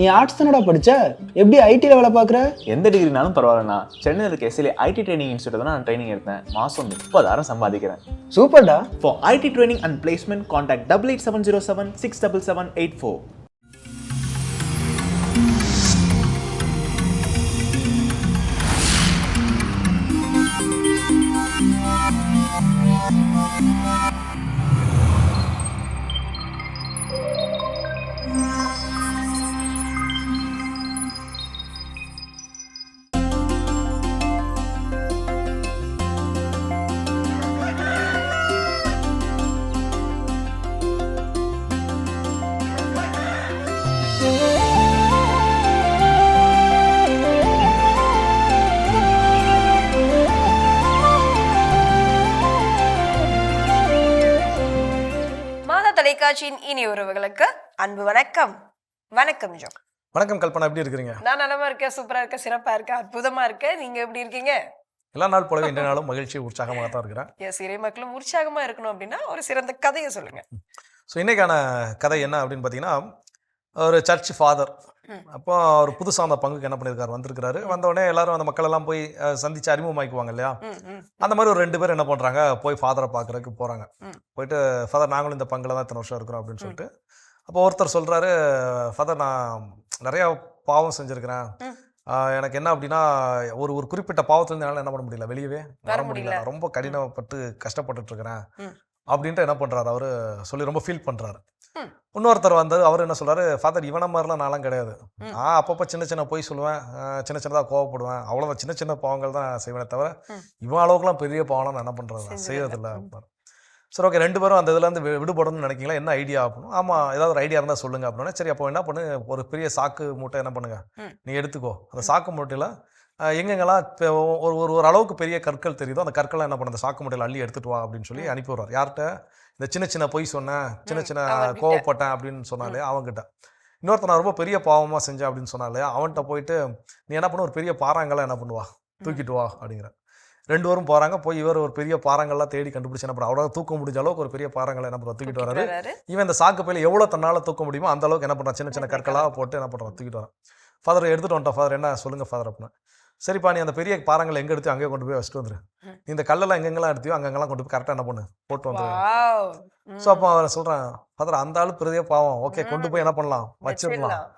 நீ ஆர்ட்ஸ் தானடா படிச்ச, எப்படி ஐடில வேலை பார்க்குற? எந்த டிகிரினாலும் பரவாயில்லண்ணா. சென்னையில் இருக்க எஸ்எல்ஏ ஐடி ட்ரைனிங் இன்ஸ்டியூட் தான் நான் ட்ரைனிங் எடுத்தேன். மாதம் 30,000 சம்பாதிக்கிறேன். சூப்பர்டா. For IT training and placement, contact 88707 67784. தொலைக்காட்சியின் இனி உறவுகளுக்கு அன்பு வணக்கம். வணக்கம் ஜோ. வணக்கம் கல்பனா, எப்படி இருக்கிறீங்க? நான் நலமா இருக்கேன், சூப்பரா இருக்கேன், சிறப்பா இருக்கேன், அற்புதமா இருக்கேன். நீங்க எப்படி இருக்கீங்க? எல்லா நாள் போலவே இந்த நாளும் மகிழ்ச்சி உற்சாகமாக தான் இருக்கிறேன். எஸ், இறை மக்களும் உற்சாகமா இருக்கணும் அப்படின்னா ஒரு சிறந்த கதையை சொல்லுங்க. ஸோ இன்னைக்கான கதை என்ன அப்படின்னு பார்த்தீங்கன்னா, ஒரு சர்ச் ஃபாதர். அப்போ அவர் புதுசாக அந்த பங்குக்கு என்ன பண்ணியிருக்காரு, வந்திருக்கிறாரு. வந்தோடனே எல்லாரும் அந்த மக்கள் எல்லாம் போய் சந்திச்சு அறிமுகமாக்குவாங்க இல்லையா? அந்த மாதிரி ஒரு 2 பேர் என்ன பண்ணுறாங்க, போய் ஃபாதரை பார்க்குறதுக்கு போகிறாங்க. போயிட்டு ஃபாதர் நாங்களும் இந்த பங்கில் தான் இத்தனை வருஷம் இருக்கிறோம் அப்படின்னு சொல்லிட்டு. அப்போ ஒருத்தர் சொல்கிறாரு, ஃபாதர் நான் நிறையா பாவம் செஞ்சுருக்கிறேன், எனக்கு என்ன அப்படின்னா ஒரு குறிப்பிட்ட பாவத்துலேருந்து என்னால் என்ன பண்ண முடியல, வெளியவே வர முடியல, ரொம்ப கடினப்பட்டு கஷ்டப்பட்டுட்டு இருக்கிறேன் அப்படின்ட்டு என்ன பண்ணுறாரு அவர் சொல்லி ரொம்ப ஃபீல் பண்ணுறாரு. இன்னொருத்தர் வந்து அவர் என்ன சொல்றாரு, ஃபாதர் இவன மாதிரிலாம் நான்லாம் கிடையாது, அப்பப்போ சின்ன சின்ன போய் சொல்லுவேன், சின்ன சின்னதாக கோவப்படுவேன், அவ்வளோதான், சின்ன சின்ன பாவங்கள் தான் செய்வேனே தவிர இவன் அளவுக்குலாம் பெரிய பாவம்லாம் நான் என்ன பண்ணுறது செய்யறதில்ல. சரி, ஓகே, 2 பேரும் அந்த இதுலேருந்து விடுபடணும்னு நினைக்கிங்களா, என்ன ஐடியா அப்படின்னு. ஆமாம், ஏதாவது ஒரு ஐடியா இருந்தால் சொல்லுங்க அப்படின்னா. சரி, அப்போ என்ன பண்ணு, ஒரு பெரிய சாக்கு மூட்டை என்ன பண்ணுங்க நீ எடுத்துக்கோ. அந்த சாக்கு மூட்டையில் எங்கெங்கெல்லாம் இப்போ ஒரு அளவுக்கு பெரிய கற்கள் தெரியுதோ அந்த கற்களை என்ன பண்ண அந்த சாக்கு மூட்டையில் அள்ளி எடுத்துட்டு வா அப்படின்னு சொல்லி அனுப்பி விடுவார். யார்கிட்ட? இந்த சின்ன சின்ன பொய் சொன்னேன், சின்ன சின்ன கோவப்பட்டேன் அப்படின்னு சொன்னாலே அவங்ககிட்ட. இன்னொருத்த நான் ரொம்ப பெரிய பாவமாக செஞ்சேன் அப்படின்னு சொன்னாலே அவன்கிட்ட போயிட்டு நீ என்ன பண்ண, ஒரு பெரிய பாறாங்கெல்லாம் என்ன பண்ணுவா தூக்கிட்டு வா அப்படிங்கிற. 2 பேரும் போகிறாங்க. போய் இவர் ஒரு பெரிய பாறாங்கெல்லாம் தேடி கண்டுபிடிச்சு என்ன பண்ணுற, அவ்வளோ தூக்க முடிஞ்ச அளவுக்கு ஒரு பெரிய பாறாங்களை என்ன பண்ணுறா தூக்கிட்டு வராரு. இவன் இந்த சாக்கு பையில எவ்வளோ தன்னால் தூக்க முடியுமோ அந்த அளவுக்கு என்ன பண்ணுறான், சின்ன சின்ன கற்களாக போட்டு என்ன பண்ணுறான் தூக்கிட்டு வரான். ஃபாதர் எடுத்துகிட்டு வந்துட்டான். ஃபாதர் என்ன சொல்லுங்கள் ஃபாதர் அப்படின்னா. சரிப்பா, நீ அந்த பெரிய பாறாங்களை எங்கே எடுத்து அங்கேயே கொண்டு போய் வச்சுட்டு வந்துரு. நீ இந்த கல்லெல்லாம் எங்கெங்கெல்லாம் எடுத்தியோ அங்கெல்லாம் கொண்டு போய் கரெக்டாக என்ன பண்ணு போட்டு வந்துரு. ஸோ அப்போ அவரை சொல்கிறேன், ஃபாதர் அந்த ஆளு பெரிய பாவம், ஓகே கொண்டு போய் என்ன பண்ணலாம் வச்சிடலாம்,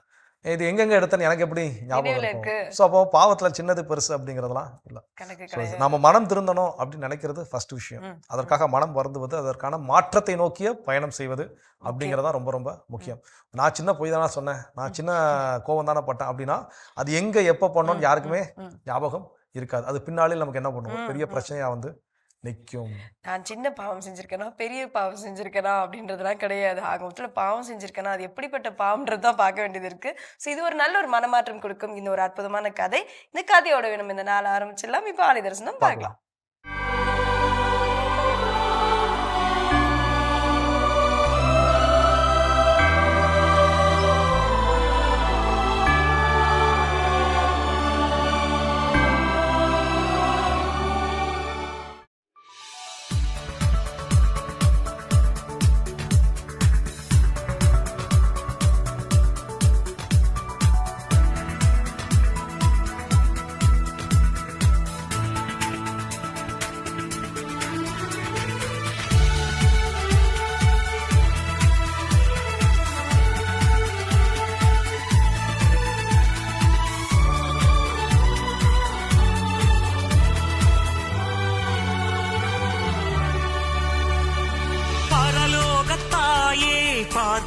இது எங்கெங்க எடுத்தேன்னு எனக்கு எப்படி ஞாபகம் இருக்கும். ஸோ அப்போ பாவத்தில் சின்னது பெருசு அப்படிங்கிறதுலாம் இல்லை. நம்ம மனம் திருந்தணும் அப்படின்னு நினைக்கிறது ஃபர்ஸ்ட் விஷயம். அதற்காக மனம் வருந்துவது, அதற்கான மாற்றத்தை நோக்கிய பயணம் செய்வது அப்படிங்கிறதா ரொம்ப ரொம்ப முக்கியம். நான் சின்ன பொய் தானே சொன்னேன், நான் சின்ன கோவம் தானே பட்டேன் அப்படின்னா அது எங்கே எப்போ பண்ணோன்னு யாருக்குமே ஞாபகம் இருக்காது. அது பின்னாலே நமக்கு என்ன பண்ணுவோம், பெரிய பிரச்சனையாக வந்து நிற்கும். நான் சின்ன பாவம் செஞ்சிருக்கேனா பெரிய பாவம் செஞ்சிருக்கேனா அப்படின்றதுலாம் கிடையாது. ஆக மொத்தத்தில் பாவம் செஞ்சிருக்கேனா அது எப்படிப்பட்ட பாவம்ன்றது தான் பார்க்க வேண்டியது இருக்கு. ஸோ இது ஒரு நல்ல ஒரு மனமாற்றம் கொடுக்கும் இந்த ஒரு அற்புதமான கதை. இந்த கதையோட நம்ம இந்த நாள் ஆரம்பிச்சிடலாம். இப்போ ஆலய தரிசனம் பார்க்கலாம்.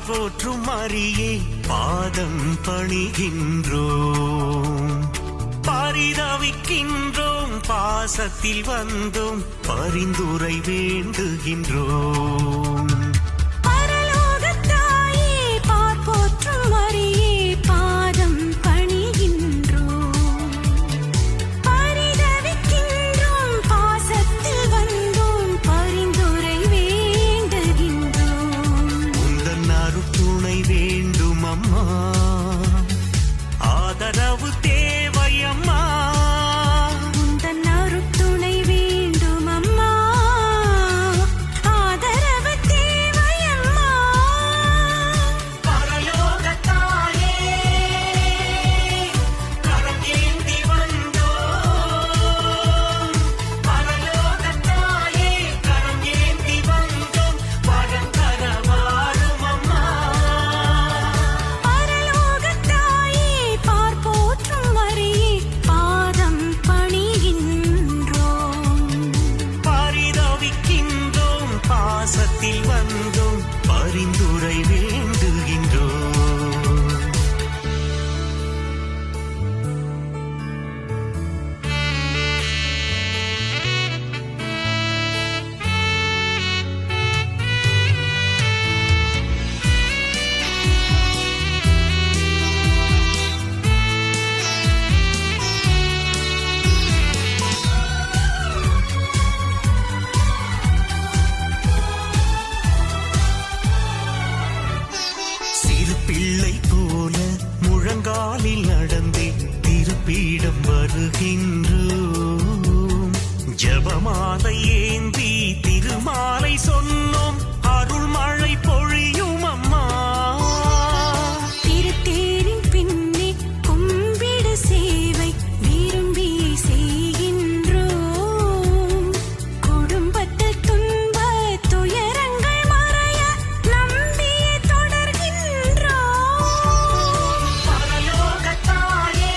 போற்றும் மரியே பாதம் பணிகின்றோம், பரிதவிக்கின்றோம், பாசத்தில் வந்தோம், பரிந்துரை வேண்டுகின்றோம். ஆதரவு தேவையம்மா, உந்தன் அருட்துணை வேண்டும் அம்மா, ஆதரவு தேவை. காலில் நடந்தே திருப்பீடம் வருகின்றோம். ஜபமாலை ஏந்தி திருமாலை சொன்னோம், அருள் மழை பொழியும் அம்மா. திருத்தேரின் பின்னே கும்பிட சேவை விரும்பி செய்கின்றோம். குடும்பத்தில் துன்ப துயரங்கள் மறைய நம்பியே தொடர்கின்றோம். பரலோகத்தாயே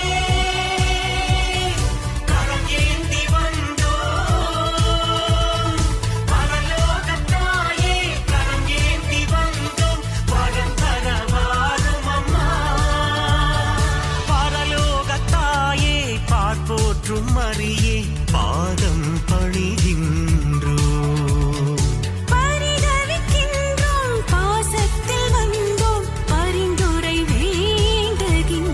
கரம் ஏந்தி வந்தோம். பரலோகத்தாயே கரம் ஏந்தி வந்தோம், வரம் தர வாரும் அம்மா. பரலோகத்தாயே பார்ப்போற்றும் மரியே பாதம் பணிகின்றோம். பரிதவிக்கின்றோம், பாசத்தில் வந்தோம், பரிந்துரை வேண்டுகின்றோம்.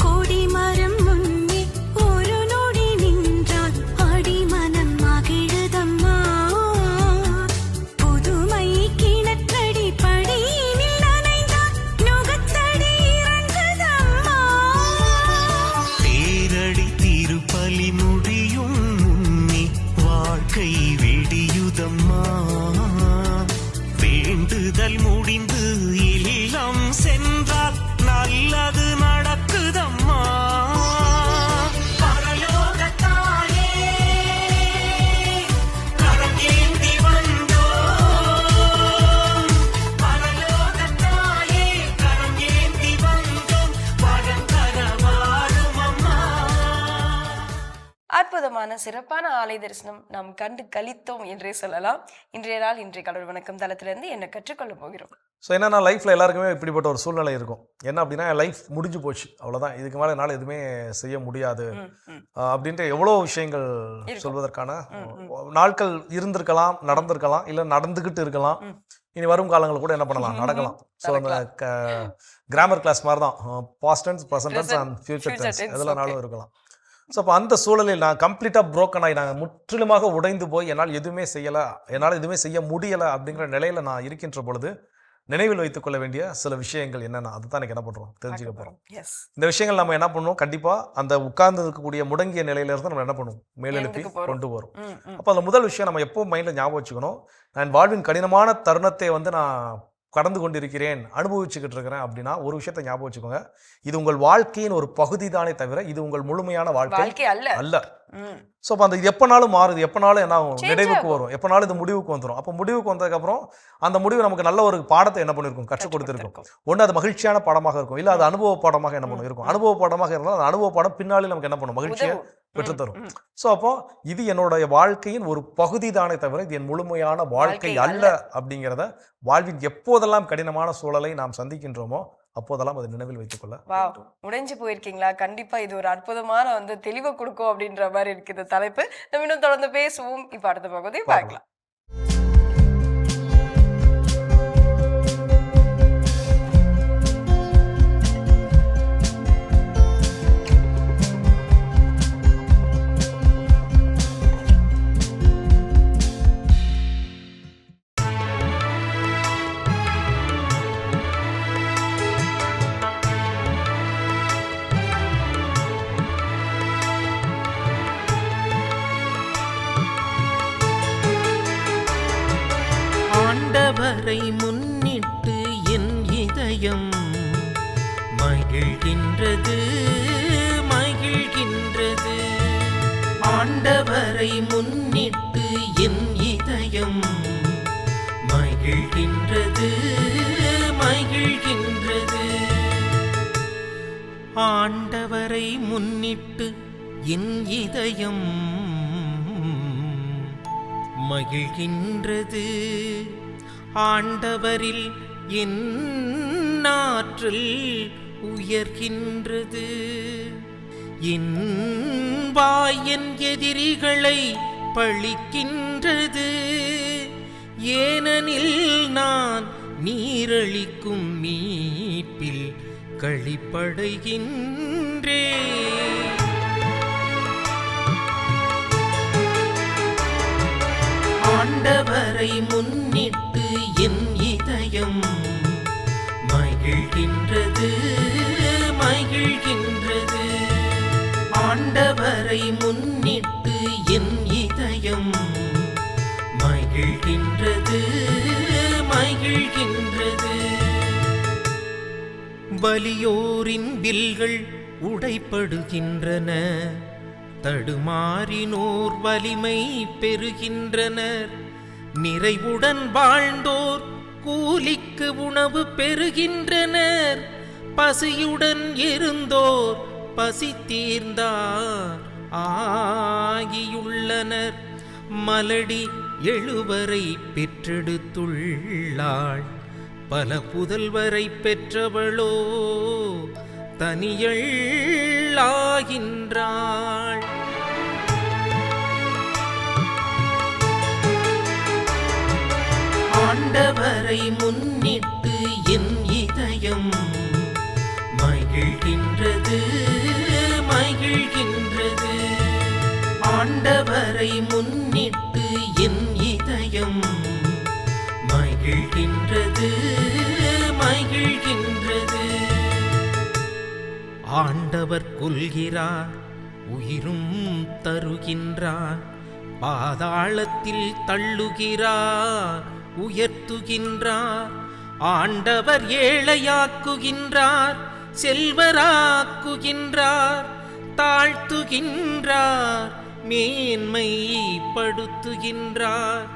கொடிமரம் முன்னே ஒரு நொடி நின்றால் அடிமனம் மகிழுதம்மா. புதுமை கிணற்றடி படியினில் நனைந்தால் நுகத்தடி இறங்குதம்மா. தேரடி திருப்பலி முடியும் முன்னே வாழ்க்கை வெடியுதம்மா. வேண்டுதல் முடிந்து இல்லம் சென்றால் நல்லது நடக்குதம்மா. பரலோகத்தாயே கரம் ஏந்தி வந்தோம். பரலோகத்தாயே கரம் ஏந்தி வந்தோம், வரம் தர வாரும் அம்மா. அற்புதமான சிறப்பான ஆலய தரிசனம் நாம் கண்டு கழித்தோம் என்றே சொல்லலாம். இன்றைய நாள் இன்றைய கடவுள் வணக்கம் தளத்திலிருந்து என்ன கற்றுக்கொள்ள போகிறோம்? ஸோ என்னன்னா லைஃப்பில் எல்லாருக்குமே இப்படிப்பட்ட ஒரு சூழ்நிலை இருக்கும். என்ன அப்படின்னா லைஃப் முடிஞ்சு போச்சு, அவ்வளோதான், இதுக்கு மேலே என்னால் எதுவுமே செய்ய முடியாது அப்படின்ட்டு எவ்வளோ விஷயங்கள் சொல்வதற்கான நாட்கள் இருந்திருக்கலாம், நடந்திருக்கலாம், இல்லை நடந்துக்கிட்டு இருக்கலாம். இனி வரும் காலங்கள் கூட என்ன பண்ணலாம், நடக்கலாம். ஸோ அந்த கிராமர் கிளாஸ் மாதிரி தான், past tense, present tense and future tense எதெல்லாம் நாளும் இருக்கலாம். ஸோ அப்போ அந்த சூழலில் நான் கம்ப்ளீட்டாக ப்ரோக்கன் ஆகி நான் முற்றிலுமாக உடைந்து போய் என்னால் எதுவுமே செய்யலை, என்னால் எதுவுமே செய்ய முடியலை அப்படிங்கிற நிலையில் நான் இருக்கின்ற பொழுது நினைவில் வைத்துக் கொள்ள வேண்டிய சில விஷயங்கள் என்னென்ன, அதுதான் எனக்கு என்ன பண்ணுறோம் தெரிஞ்சுக்க போகிறோம். இந்த விஷயங்கள் நம்ம என்ன பண்ணுவோம், கண்டிப்பாக அந்த உட்கார்ந்து இருக்கக்கூடிய முடங்கிய நிலையிலிருந்து நம்ம என்ன பண்ணுவோம், மேலெழுப்பி கொண்டு வரும். அப்போ அந்த முதல் விஷயம் நம்ம எப்பவும் மைண்டில் ஞாபகம் வச்சுக்கணும், நான் வாழ்வின் கடினமான தருணத்தை நான் கடந்து கொண்டிருக்கிறேன், அனுபவிச்சுக்கிட்டு இருக்கிறேன் அப்படின்னா ஒரு விஷயத்தை ஞாபகம் வச்சுக்கோங்க, இது உங்கள் வாழ்க்கையின் ஒரு பகுதி தானே தவிர இது உங்கள் முழுமையான வாழ்க்கை அல்ல. ஸோ அப்போ அந்த இது எப்போனாலும் மாறுது, எப்போனாலும் என்ன ஆகும், நிறைவுக்கு வரும், எப்போனாலும் இது முடிவுக்கு வந்துடும். அப்போ முடிவுக்கு வந்ததுக்கப்புறம் அந்த முடிவு நமக்கு நல்ல ஒரு பாடத்தை என்ன பண்ணியிருக்கும், கற்றுக் கொடுத்துருக்கும். ஒன்று அது மகிழ்ச்சியான பாடமாக இருக்கும், இல்லை அது அனுபவ பாடமாக என்ன பண்ணும் இருக்கும். அனுபவ பாடமாக இருந்தால் அந்த அனுபவ பாடம் பின்னாலே நமக்கு என்ன பண்ணும், மகிழ்ச்சியை பெற்றுத்தரும். ஸோ அப்போ இது என்னுடைய வாழ்க்கையின் ஒரு பகுதி தானே தவிர இது என் முழுமையான வாழ்க்கை அல்ல அப்படிங்கிறத வாழ்வின் எப்போதெல்லாம் கடினமான சூழலை நாம் சந்திக்கின்றோமோ அப்போதெல்லாம் அதை நினைவில் வைத்துக்கொள்ள. உடைஞ்சு போயிருக்கீங்களா? கண்டிப்பா இது ஒரு அற்புதமான தெளிவை கொடுக்கும் அப்படின்ற மாதிரி இருக்கு இந்த தலைப்பு. நம்ம இன்னும் தொடர்ந்து பேசுவோம். இப்ப அடுத்த பகுதியை பார்க்கலாம். ஆண்டவரை முன்னிட்டு என் இதயம் மகிழ்கின்றது மகிழ்கின்றது. ஆண்டவரை முன்னிட்டு என் இதயம் மகிழ்கின்றது மகிழ்கின்றது. ஆண்டவரை முன்னிட்டு என் இதயம் மகிழ்கின்றது. ஆண்டவரில் என் ஆற்றல் உயர்கின்றது. என் வாய் என் எதிரிகளை பழிக்கின்றது. ஏனெனில் நான் நீரளிக்கும் மீட்பில் களிப்படைகின்றேன். ஆண்டவரை முன்னிட்டு என் இதயம் மகிழ்கின்றது, மகிழ்கின்றது. ஆண்டவரை முன்னிட்டு என் இதயம் மகிழ்கின்றது, மகிழ்கின்றது. வலியோரின் வில்கள் உடைப்படுகின்றன, தடுமாறினோர் வலிமை பெறுகின்றனர். நிறைவுடன் வாழ்ந்தோர் கூலிக்கு உணவு பெறுகின்றனர். பசியுடன் இருந்தோர் பசி தீர்ந்தார் ஆகியுள்ளனர். மலடி 7 பெற்றெடுத்துள்ளாள், பல புதல்வரை பெற்றவளோ தனியள்ளாகின்றாள். ஆண்டவரை முன்னிட்டு என் இதயம் மகிழ்கின்றது, மகிழ்கின்றது. ஆண்டவரை முன்னிட்டு என் இதயம் மகிழ்கின்றது, மகிழ்கின்றது. ஆண்டவர் கொல்கிறார், உயிரும் தருகின்றார். பாதாளத்தில் தள்ளுகிறார், உயர்த்துகின்றார். ஆண்டவர் ஏழையாக்குகின்றார், செல்வராக்குகின்றார். தாழ்த்துகின்றார், மேன்மைப்படுத்துகின்றார்.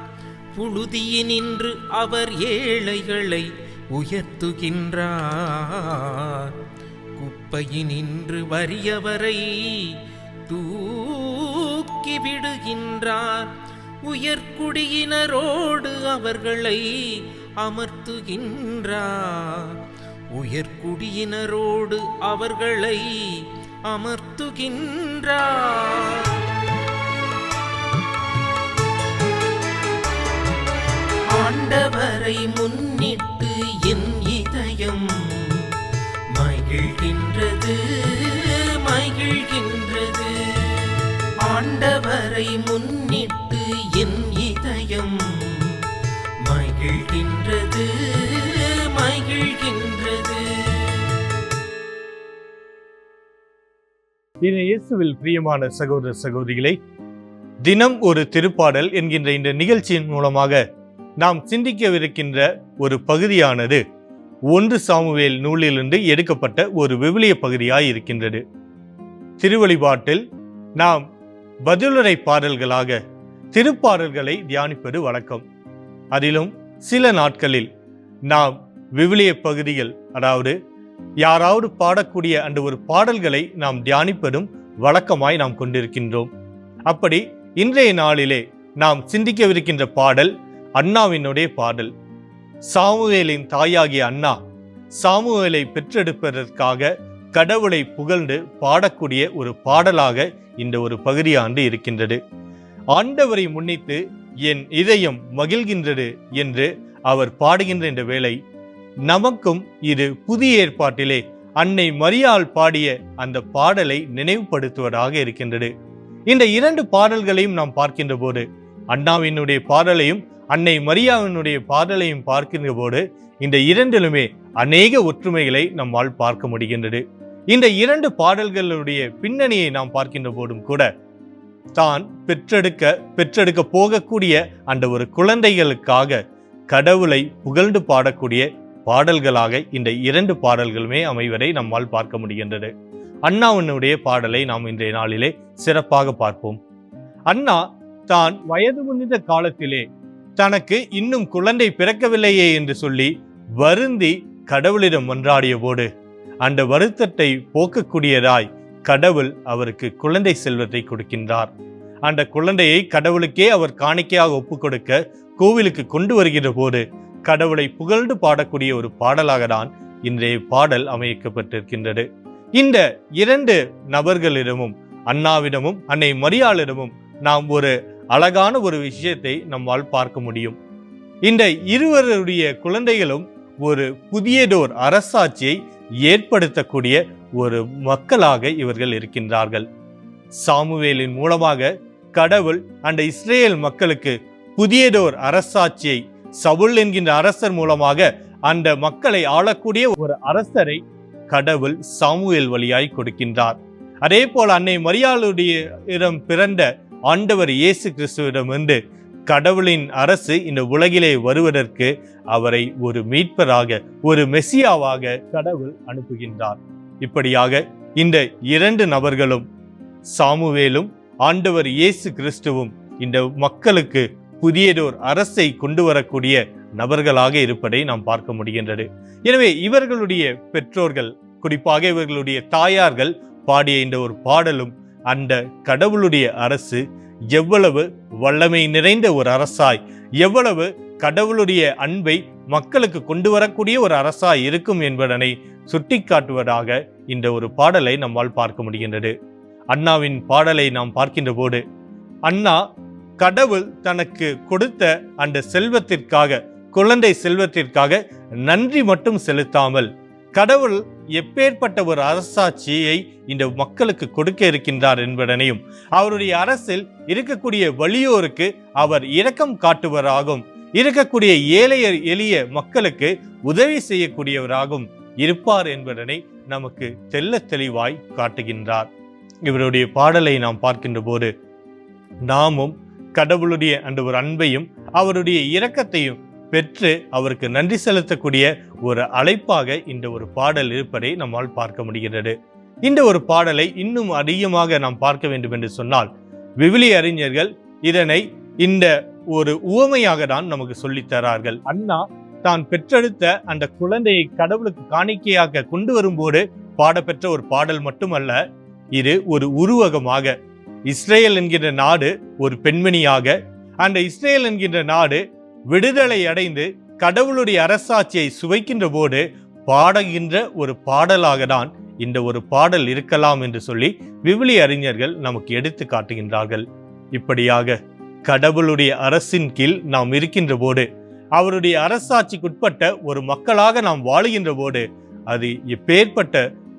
புழுதியினின்று அவர் ஏழைகளை உயர்த்துகின்றார். குப்பையினின்று வறியவரை தூக்கி விடுகின்றார். உயர்குடியினரோடு அவர்களை அமர்த்துகின்றார். உயர்குடியினரோடு அவர்களை அமர்த்துகின்றார். ஆண்டவரை முன்னிட்டு என் இதயம் மகிழ்கின்றது, மகிழ்கின்றது. ஆண்டவரை முன்னிட்டு என் இதயம் மகிழ்கின்றது, மகிழ்கின்றது. இயேசுவில் பிரியமான சகோதர சகோதரிகளை, தினம் ஒரு திருப்பாடல் என்கின்ற இந்த நிகழ்ச்சியின் மூலமாக நாம் சிந்திக்கவிருக்கின்ற ஒரு பகுதியானது 1 சாமுவேல் நூலிலிருந்து எடுக்கப்பட்ட ஒரு விவிலிய பகுதியாய் இருக்கின்றது. திருவழிபாட்டில் நாம் பதிலுரை பாடல்களாக திருப்பாடல்களை தியானிப்பது வழக்கம். அதிலும் சில நாட்களில் நாம் விவிலிய பகுதிகள், அதாவது யாராவது பாடக்கூடிய அந்த ஒரு பாடல்களை நாம் தியானிப்பதும் வழக்கமாய் நாம் கொண்டிருக்கின்றோம். அப்படி இன்றைய நாளிலே நாம் சிந்திக்கவிருக்கின்ற பாடல் அன்னாவினுடைய பாடல். சாமுவேலின் தாயாகிய அன்னா சாமுவேலை பெற்றெடுப்பதற்காக கடவுளை புகழ்ந்து பாடக்கூடிய ஒரு பாடலாக இந்த ஒரு பகுதியாண்டு இருக்கின்றது. ஆண்டவரை முன்னிட்டு என் இதயம் மகிழ்கின்றது என்று அவர் பாடுகின்ற இந்த வேளை நமக்கும் இது புதிய ஏற்பாட்டிலே அன்னை மரியாள் பாடிய அந்த பாடலை நினைவுபடுத்துவதாக இருக்கின்றது. இந்த 2 பாடல்களையும் நாம் பார்க்கின்ற போது, அன்னாவினுடைய பாடலையும் அன்னை மரியாவினுடைய பாடலையும் பார்க்கின்ற போது, இந்த 2லுமே அநேக ஒற்றுமைகளை நம்மால் பார்க்க முடிகின்றது. இந்த 2 பாடல்களுடைய பின்னணியை நாம் பார்க்கின்ற போதும் கூட, தான் பெற்றெடுக்க போகக்கூடிய அந்த ஒரு குழந்தைகளுக்காக கடவுளை புகழ்ந்து பாடக்கூடிய பாடல்களாக இந்த 2 பாடல்களுமே அமைவதை நம்மால் பார்க்க முடிகின்றது. அன்னாவினுடைய பாடலை நாம் இன்றைய நாளிலே சிறப்பாக பார்ப்போம். அன்னா தான் வயது முன்னிட்ட காலத்திலே தனக்கு இன்னும் குழந்தை பிறக்கவில்லையே என்று சொல்லி வருந்தி கடவுளிடம் மன்றாடிய போது, அந்த வருத்தத்தை போக்கக்கூடியதாய் கடவுள் அவருக்கு குழந்தை செல்வத்தை கொடுக்கின்றார். அந்த குழந்தையை கடவுளுக்கே அவர் காணிக்கையாக ஒப்புக் கொடுக்க கோவிலுக்கு கொண்டு வருகிற போது கடவுளை புகழ்ந்து பாடக்கூடிய ஒரு பாடலாக தான் இன்றைய பாடல் அமைக்கப்பட்டிருக்கின்றது. இந்த 2 நபர்களிடமும், அன்னாவிடமும் அன்னை மரியாளிடமும் நாம் ஒரு அழகான ஒரு விஷயத்தை நம்மால் பார்க்க முடியும். இந்த இருவருடைய குழந்தைகளும் ஒரு புதியதோர் அரசாட்சியை ஏற்படுத்தக்கூடிய ஒரு மக்களாக இவர்கள் இருக்கின்றார்கள். சாமுவேலின் மூலமாக கடவுள் அந்த இஸ்ரேல் மக்களுக்கு புதியதோர் அரசாட்சியை, சவுல் என்கின்ற அரசர் மூலமாக அந்த மக்களை ஆளக்கூடிய ஒரு அரசரை கடவுள் சாமுவேல் வழியாய் கொடுக்கின்றார். அதே போல அன்னை மரியாளுடைய இடம் பிறந்த ஆண்டவர் இயேசு கிறிஸ்துவிடமிருந்து கடவுளின் அரசு இந்த உலகிலே வருவதற்கு அவரை ஒரு மீட்பராக, ஒரு மெசியாவாக கடவுள் அனுப்புகின்றார். இப்படியாக இந்த 2 நபர்களும், சாமுவேலும் ஆண்டவர் இயேசு கிறிஸ்துவும், இந்த மக்களுக்கு புதியதோர் அரசை கொண்டு வரக்கூடிய நபர்களாக இருப்பதை நாம் பார்க்க முடிகின்றது. எனவே இவர்களுடைய பெற்றோர்கள், குறிப்பாக இவர்களுடைய தாயார்கள் பாடிய இந்த ஒரு பாடலும் அந்த கடவுளுடைய அரசு எவ்வளவு வல்லமை நிறைந்த ஒரு அரசாய், எவ்வளவு கடவுளுடைய அன்பை மக்களுக்கு கொண்டு வரக்கூடிய ஒரு அரசாய் இருக்கும் என்பதனை சுட்டிக்காட்டுவதாக இந்த ஒரு பாடலை நம்மால் பார்க்க முடிகின்றது. அண்ணாவின் பாடலை நாம் பார்க்கின்ற போது, அண்ணா கடவுள் தனக்கு கொடுத்த அந்த செல்வத்திற்காக, குழந்தை செல்வத்திற்காக நன்றி மட்டும் செலுத்தாமல், கடவுள் எப்பேற்பட்ட ஒரு அரசாட்சியை இந்த மக்களுக்கு கொடுக்க இருக்கின்றார் என்பதனையும், அவருடைய அரசில் இருக்கக்கூடிய வலியோருக்கு அவர் இரக்கம் காட்டுவராகவும், இருக்கக்கூடிய ஏழை எளிய மக்களுக்கு உதவி செய்யக்கூடியவராகவும் இருப்பார் என்பதனை நமக்கு தெள்ளத் தெளிவாய் காட்டுகின்றார். இவருடைய பாடலை நாம் பார்க்கின்ற போது நாமும் கடவுளுடைய அந்த ஒரு அன்பையும் அவருடைய இரக்கத்தையும் பெற்று அவருக்கு நன்றி செலுத்தக்கூடிய ஒரு அழைப்பாக இந்த ஒரு பாடல் இருப்பதை நம்மால் பார்க்க முடிகிறது. இந்த ஒரு பாடலை இன்னும் அதிகமாக நாம் பார்க்க வேண்டும் என்று சொன்னால், விவிலிய அறிஞர்கள் இதனை இந்த ஒரு உவமையாக தான் நமக்கு சொல்லித் தரார்கள். அண்ணா தான் பெற்றெடுத்த அந்த குழந்தையை கடவுளுக்கு காணிக்கையாக கொண்டு வரும்போது பாடப்பெற்ற ஒரு பாடல் மட்டுமல்ல, இது ஒரு உருவகமாக இஸ்ரேல் என்கின்ற நாடு ஒரு பெண்மணியாக, அந்த இஸ்ரேல் என்கின்ற நாடு விடுதலை அடைந்து கடவுளுடைய அரசாட்சியை சுவைக்கின்ற போது பாடுகின்ற ஒரு பாடலாக தான் இந்த ஒரு பாடல் இருக்கலாம் என்று சொல்லி விவிலிய அறிஞர்கள் நமக்கு எடுத்து காட்டுகின்றார்கள். இப்படியாக கடவுளுடைய அரசின் கீழ் நாம் இருக்கின்ற போது, அவருடைய அரசாட்சிக்குட்பட்ட ஒரு மக்களாக நாம் வாழுகின்ற போது, அது எப்பேற்பட்ட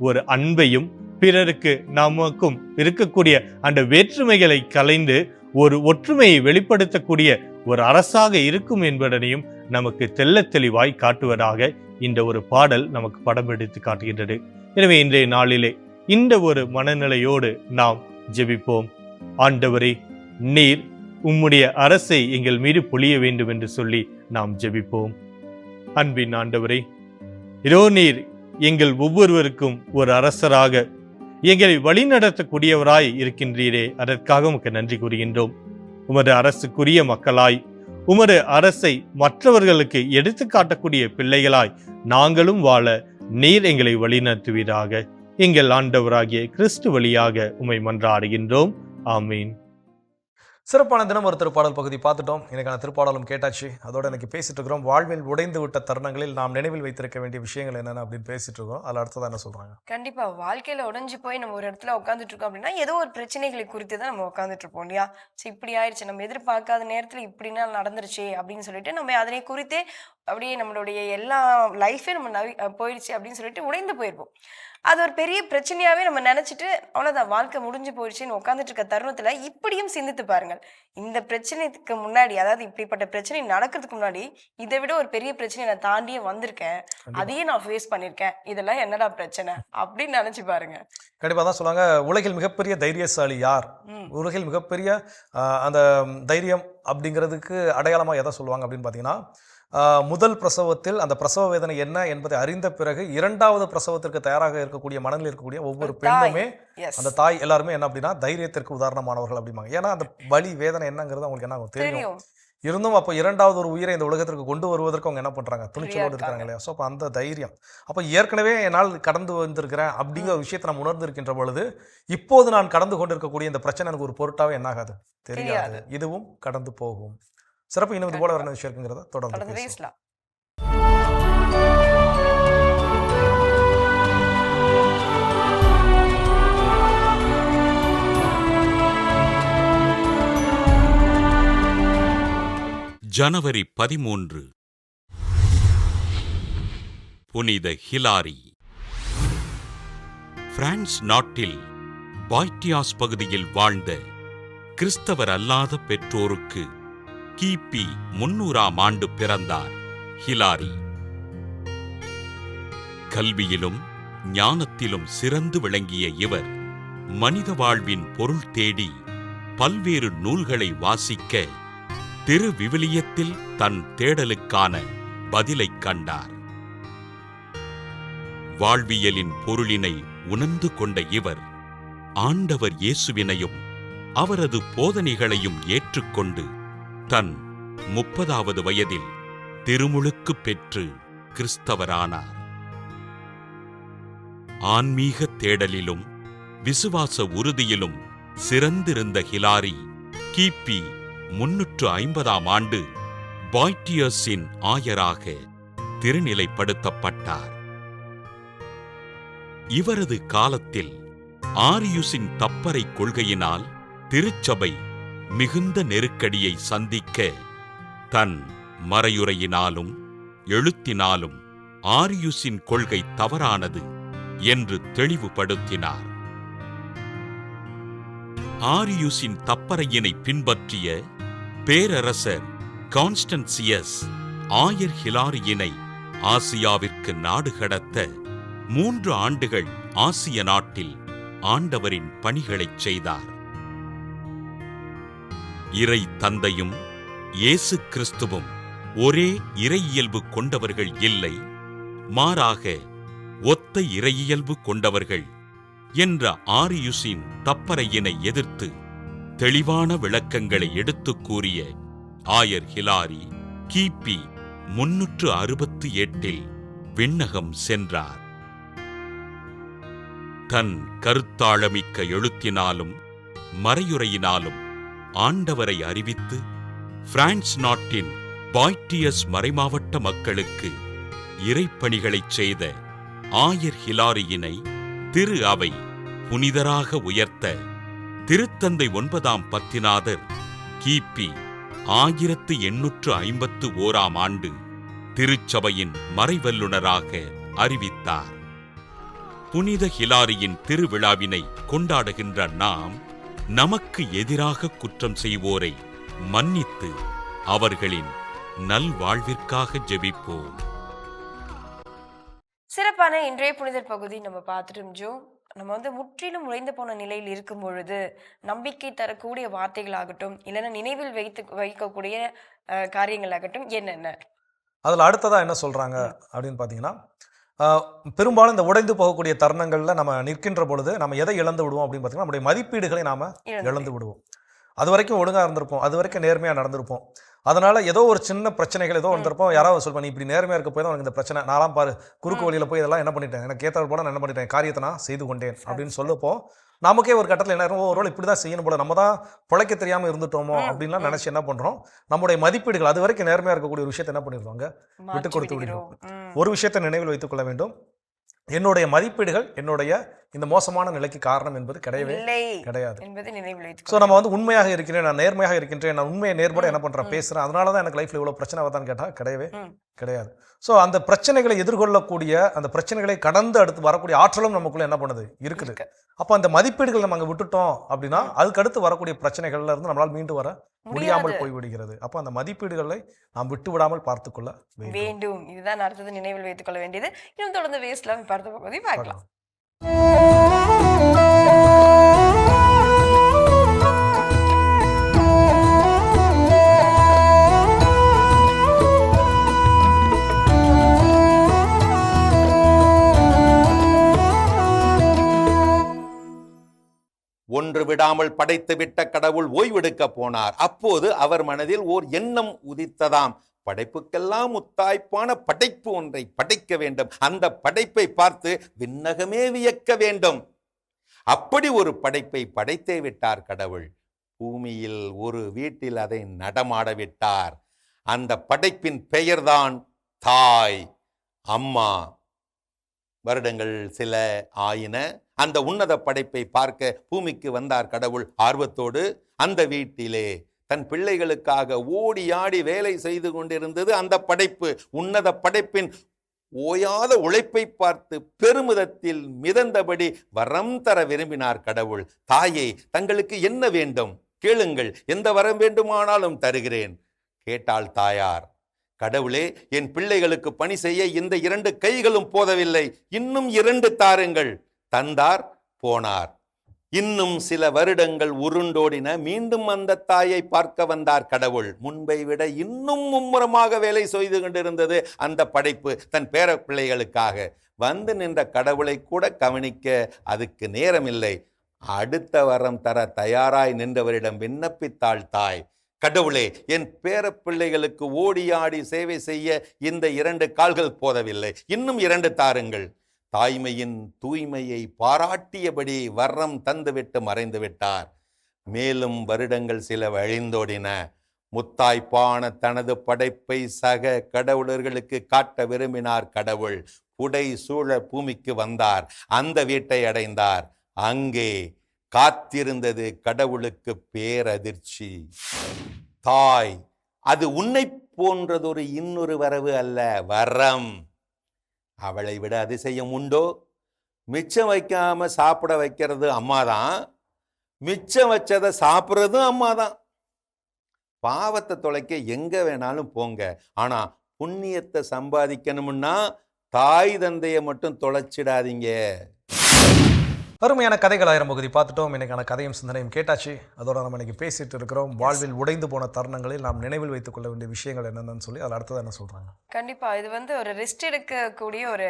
ஒரு அன்பையும் பிறருக்கு நமக்கும் இருக்கக்கூடிய அந்த வேற்றுமைகளை கலைந்து ஒரு ஒற்றுமையை வெளிப்படுத்தக்கூடிய ஒரு அரசாக இருக்கும் என்பதனையும் நமக்கு தெள்ளத் தெளிவாய் காட்டுவதாக இந்த ஒரு பாடல் நமக்கு படம் எடுத்து காட்டுகின்றது. எனவே இன்றைய நாளிலே இந்த ஒரு மனநிலையோடு நாம் ஜெபிப்போம். ஆண்டவரே, நீர் உம்முடைய அரசை எங்கள் மீது பொழிய வேண்டும் என்று சொல்லி நாம் ஜெபிப்போம். அன்பின் ஆண்டவரே, இதோ நீர் எங்கள் ஒவ்வொருவருக்கும் ஒரு அரசராக எங்களை வழிநடத்தக்கூடியவராய் இருக்கின்றீரே, அதற்காக உமக்கு நன்றி கூறுகின்றோம். உமது அரசுக்குரிய மக்களாய், உமது அரசை மற்றவர்களுக்கு எடுத்து காட்டக்கூடிய பிள்ளைகளாய் நாங்களும் வாழ நீர் எங்களை வழிநடத்துவீராக. எங்கள் ஆண்டவராகிய கிறிஸ்து வழியாக உம்மை மன்றாடுகின்றோம். ஆமீன். சிறப்பான தினம் ஒரு திருப்பாடல் பகுதி பார்த்துட்டோம். எனக்கான திருப்பாடலும் கேட்டாச்சு. அதோட எனக்கு பேசிட்டு இருக்கிறோம், வாழ்வில் உடைந்து விட்ட தருணங்களில் நாம் நினைவில் வைத்திருக்க வேண்டிய விஷயங்கள் என்னென்ன அப்படின்னு பேசிட்டு இருக்கோம். அதில் அடுத்ததான் என்ன சொல்றாங்க? கண்டிப்பா வாழ்க்கையில உடைஞ்சு போய் நம்ம ஒரு இடத்துல உட்காந்துட்டு இருக்கோம் அப்படின்னா ஏதோ ஒரு பிரச்சனைகளை குறித்து தான் நம்ம உட்காந்துட்டு இருப்போம் இல்லையா? சரி, இப்படி ஆயிடுச்சு, நம்ம எதிர்பார்க்காத நேரத்துல இப்படின்னா நடந்துருச்சு அப்படின்னு சொல்லிட்டு நம்ம அதனை குறித்தே அப்படியே நம்மளுடைய எல்லா லைஃபே நம்ம போயிடுச்சு அப்படின்னு சொல்லிட்டு உடைந்து போயிருப்போம். அது ஒரு பெரிய பிரச்சனையாவே நம்ம நினைச்சிட்டு அவ்வளவுதான் வாழ்க்கை முடிஞ்சு போயிடுச்சுன்னு உட்காந்துட்டு இருக்க தருணத்துல இப்படியும் சிந்தித்து பாருங்கள். இந்த பிரச்சனைக்கு முன்னாடி, அதாவது இப்படிப்பட்ட பிரச்சனை நடக்கிறதுக்கு முன்னாடி இதை விட ஒரு பெரிய பிரச்சனை நான் தாண்டியே வந்திருக்கேன், அதையே நான் ஃபேஸ் பண்ணிருக்கேன், இதெல்லாம் என்னடா பிரச்சனை அப்படின்னு நினைச்சு பாருங்க. கண்டிப்பா தான் சொல்லுவாங்க, உலகில் மிகப்பெரிய தைரியசாலி யார், உலகில் மிகப்பெரிய அந்த தைரியம் அப்படிங்கிறதுக்கு அடையாளமா எதை சொல்லுவாங்க அப்படின்னு பாத்தீங்கன்னா, முதல் பிரசவத்தில் அந்த பிரசவ வேதனை என்ன என்பதை அறிந்த பிறகு இரண்டாவது பிரசவத்திற்கு தயாராக இருக்கக்கூடிய மனநிலை இருக்கக்கூடிய ஒவ்வொரு பெண்ணுமே, அந்த தாய் எல்லாருமே என்ன அப்படின்னா தைரியத்திற்கு உதாரணமானவர்கள் அப்படிம்பாங்க. ஏன்னா அந்த வலி வேதனை என்னங்கிறது அவங்களுக்கு என்ன தெரியும். இருந்தும் அப்போ இரண்டாவது ஒரு உயிரை இந்த உலகத்திற்கு கொண்டு வருவதற்கு அவங்க என்ன பண்றாங்க, துணிச்சலோடு இருக்காங்க இல்லையா? ஸோ அப்போ அந்த தைரியம், அப்போ ஏற்கனவே என்னால் கடந்து வந்திருக்கிறேன் அப்படிங்கிற விஷயத்தை நான் உணர்ந்திருக்கின்ற பொழுது, இப்போது நான் கடந்து கொண்டிருக்கக்கூடிய இந்த பிரச்சனை எனக்கு ஒரு பொருட்டாவே என்னாகாது, தெரியாது, இதுவும் கடந்து போகும். சிறப்பு. இன்னும் இது போல வர விஷயம் இருக்குங்கிறத தொடர்ந்து பேசலாம். ஜனவரி 13 புனித ஹிலாரி. பிரான்ஸ் நாட்டில் பாய்டியாஸ் பகுதியில் வாழ்ந்த கிறிஸ்தவர் அல்லாத பெற்றோருக்கு கிபி 300ஆம் ஆண்டு பிறந்தார் ஹிலாரி. கல்வியிலும் ஞானத்திலும் சிறந்து விளங்கிய இவர் மனித வாழ்வின் பொருள் தேடி பல்வேறு நூல்களை வாசிக்க திருவிவிலியத்தில் தன் தேடலுக்கான பதிலைக் கண்டார். வாழ்வியலின் பொருளினை உணர்ந்து கொண்ட இவர் ஆண்டவர் இயேசுவினையும் அவரது போதனைகளையும் ஏற்றுக்கொண்டு தன் 30வது வயதில் திருமுழுக்கு பெற்று கிறிஸ்தவரானார். ஆன்மீக தேடலிலும் விசுவாச உறுதியிலும் சிறந்திருந்த ஹிலாரி கிபி 350ஆம் ஆண்டு பாய்டியஸின் ஆயராக திருநிலைப்படுத்தப்பட்டார். இவரது காலத்தில் ஆரியுசின் தப்பறை கொள்கையினால் திருச்சபை மிகுந்த நெருக்கடியை சந்திக்க தன் மறையுரையினாலும் எழுத்தினாலும் ஆரியுசின் கொள்கை தவறானது என்று தெளிவுபடுத்தினார். ஆரியுசின் தப்பறையினை பின்பற்றிய பேரரசர் கான்ஸ்டன்சியஸ் ஆயர் ஹிலாரியினை ஆசியாவிற்கு நாடு கடத்த 3 ஆண்டுகள் ஆசிய நாட்டில் ஆண்டவரின் பணிகளைச் செய்தார். இறை தந்தையும் இயேசு கிறிஸ்துவும் ஒரே இறையியல்பு கொண்டவர்கள் இல்லை, மாறாக ஒத்த இறையியல்பு கொண்டவர்கள் என்ற ஆரியுசின் தப்பறையினை எதிர்த்து தெளிவான விளக்கங்களை எடுத்துக் கூறிய ஆயர் ஹிலாரி கிபி 368இல் விண்ணகம் சென்றார். தன் கருத்தாழமிக்க எழுத்தினாலும் மறையுரையினாலும் ஆண்டவரை அறிவித்து பிரான்ஸ் நாட்டின் பாய்டியஸ் மறைமாவட்ட மக்களுக்கு இறைப்பணிகளைச் செய்த ஆயர் ஹிலாரியினை திரு அவை புனிதராக உயர்த்த திருத்தந்தை 9ஆம் பத்திநாதர் கிபி 1851ஆம் ஆண்டு திருச்சபையின் மறைவல்லுனராக அறிவித்தார். புனித ஹிலாரியின் திருவிழாவினை கொண்டாடுகின்ற நாம் நமக்கு எதிராக குற்றம் செய்வோரை மன்னித்து அவர்களின் நல்வாழ்விற்காக ஜெபிப்போம். சிறப்பான இன்றைய புனிதர் பகுதி நம்ம பார்த்துட்டோம் ஜோ. நம்ம முற்றிலும் உழைந்து போன நிலையில் இருக்கும் பொழுது நம்பிக்கை தரக்கூடிய வார்த்தைகளாகட்டும், இல்லைன்னா நினைவில் வைக்கக்கூடிய காரியங்களாகட்டும் என்னென்ன? அதில் அடுத்ததாக என்ன சொல்கிறாங்க அப்படின்னு பார்த்தீங்கன்னா, பெரும்பாலும் இந்த உடைந்து போகக்கூடிய தருணங்களில் நம்ம நிற்கின்ற பொழுது நம்ம எதை இழந்து விடுவோம் அப்படின்னு பார்த்தீங்கன்னா, நம்முடைய மதிப்பீடுகளை நாம் இழந்து விடுவோம். அது வரைக்கும் ஒழுங்காக இருந்திருப்போம், அது வரைக்கும் நேர்மையாக நடந்திருப்போம். அதனால ஏதோ ஒரு சின்ன பிரச்சனைகள் ஏதோ வந்திருப்போம், யாராவது சொல்லுவேன் நீ இப்படி நேர்மையாக இருக்க போய் தான் உனக்கு இந்த பிரச்சனை, நான்லாம் பாரு குறுக்கு வழியில் போய் இதெல்லாம் என்ன பண்ணிட்டேன், எனக்கு ஏற்ற போல நான் என்ன பண்ணிட்டேன், காரியத்தை நான் செய்து கொண்டேன் அப்படின்னு சொல்லப்போ நமக்கே ஒரு கட்டத்தில் என்ன இருக்கும், ஒரு இப்படி தான் செய்யணும் போல, நம்ம தான் பிழைக்க தெரியாமல் இருந்துட்டோமோ அப்படின்லாம் நினச்சி என்ன பண்ணுறோம், நம்முடைய மதிப்பீடுகள் அது வரைக்கும் நேர்மையாக இருக்கக்கூடிய ஒரு விஷயத்தை என்ன பண்ணிடுவாங்க, விட்டு கொடுத்து விடுறோம். ஒரு விஷயத்தை நினைவில் வைத்துக் கொள்ள வேண்டும், என்னுடைய மதிப்பீடுகள் என்னுடைய இந்த மோசமான நிலைக்கு காரணம் என்பது கிடையவே கிடையாது. ஸோ நம்ம உண்மையாக இருக்கிறேன், நான் நேர்மையாக இருக்கின்றேன், நான் உண்மையை நேர்பட என்ன பண்றேன் பேசுறேன், அதனால தான் எனக்கு லைஃப்ல இவ்வளவு பிரச்சனை வருதான்னு கேட்டா கிடையவே கிடையாது. ஸோ அந்த பிரச்சனைகளை எதிர்கொள்ளக்கூடிய, அந்த பிரச்சனைகளை கடந்து அடுத்து வரக்கூடிய ஆற்றலும் நமக்குள்ள என்ன பண்ணுது இருக்குது. அப்போ அந்த மதிப்பீடுகள் நம்ம அங்கே விட்டுட்டோம் அப்படின்னா அதுக்கு அடுத்து வரக்கூடிய பிரச்சனைகள்ல இருந்து நம்மளால் மீண்டு வர முடியாமல் போய்விடுகிறது. அப்போ அந்த மதிப்பீடுகளை நாம் விட்டு விடாமல் பார்த்துக்கொள்ள வேண்டும். இதுதான் அடுத்தது நினைவில் வைத்துக் கொள்ள வேண்டியது. இன்னும் தொடர்ந்து வேஸ்ட்லாம் பார்த்த பகுதி பார்க்கலாம். ஒன்று விடாமல் படைத்துவிட்ட கடவுள் ஓய்வெடுக்க போனார். அப்போது அவர் மனதில் ஓர் எண்ணம் உதித்ததாம். படைப்புக்கெல்லாம் முத்தாய்ப்பான படைப்பு ஒன்றை படைக்க வேண்டும், அந்த படைப்பை பார்த்து விண்ணகமே வியக்க வேண்டும். அப்படி ஒரு படைப்பை படைத்தே விட்டார் கடவுள். பூமியில் ஒரு வீட்டில் அதை நடமாட விட்டார். அந்த படைப்பின் பெயர்தான் தாய், அம்மா. வருடங்கள் சில ஆயின. அந்த உன்னத படைப்பை பார்க்க பூமிக்கு வந்தார் கடவுள் ஆர்வத்தோடு. அந்த வீட்டிலே தன் பிள்ளைகளுக்காக ஓடி ஆடி வேலை செய்து கொண்டிருந்தது அந்த படைப்பு. உன்னத படைப்பின் ஓயாத உழைப்பை பார்த்து பெருமிதத்தில் மிதந்தபடி வரம் தர விரும்பினார் கடவுள். தாயே, தங்களுக்கு என்ன வேண்டும்? கேளுங்கள், எந்த வரம் வேண்டுமானாலும் தருகிறேன். கேட்டாள் தாயார். கடவுளே, என் பிள்ளைகளுக்கு பணி செய்ய இந்த 2 கைகளும் போதவில்லை, இன்னும் 2 தாருங்கள். தந்தார், போனார். இன்னும் சில வருடங்கள் உருண்டோடின. மீண்டும் அந்த தாயை பார்க்க வந்தார் கடவுள். முன்பை விட இன்னும் மும்முரமாக வேலை செய்து கொண்டிருந்தது அந்த படைப்பு தன் பேர பிள்ளைகளுக்காக. வந்து நின்ற கடவுளை கூட கவனிக்க அதுக்கு நேரமில்லை. அடுத்த வரம் தர தயாராய் நின்றவரிடம் விண்ணப்பித்தாள் தாய். கடவுளே, என் பேர பிள்ளைகளுக்கு ஓடியாடி சேவை செய்ய இந்த 2 கால்கள் போதவில்லை, இன்னும் 2 தாருங்கள். தாய்மையின் தூய்மையை பாராட்டியபடி வரம் தந்துவிட்டு மறைந்து விட்டார். மேலும் வருடங்கள் சில வழிந்தோடின. முத்தாய்ப்பான தனது படைப்பை சக கடவுளர்களுக்கு காட்ட விரும்பினார் கடவுள். புடை சூழ பூமிக்கு வந்தார். அந்த வீட்டை அடைந்தார். அங்கே காத்திருந்தது கடவுளுக்கு பேரதிர்ச்சி. தாய், அது உன்னை போன்றதொரு இன்னொரு வரவு அல்ல, வரம். அவளை விட அதிசயம் உண்டோ? மிச்சம் வைக்காம சாப்பிட வைக்கிறது அம்மாதான், மிச்சம் வச்சதை சாப்பிட்றதும் அம்மாதான். பாவத்தை தொலைக்க எங்க வேணாலும் போங்க, ஆனா புண்ணியத்தை சம்பாதிக்கணும்னா தாய் தந்தையை மட்டும் தொலைச்சிடாதீங்க. அருமையான கதைகள் 1000 பகுதி பார்த்துட்டோம். இன்னைக்கான கதையும் சிந்தனையும் கேட்டாச்சு. அதோட நம்ம இன்னைக்கு பேசிட்டு இருக்கிறோம் வாழ்வில் உடைந்து போன தருணங்களில் நாம் நினைவில் வைத்துக் கொள்ள வேண்டிய விஷயங்கள் என்னென்னு சொல்லி அதில் அடுத்தது என்ன சொல்றாங்க. கண்டிப்பா இது வந்து ஒரு ரெஸ்ட் எடுக்கக்கூடிய ஒரு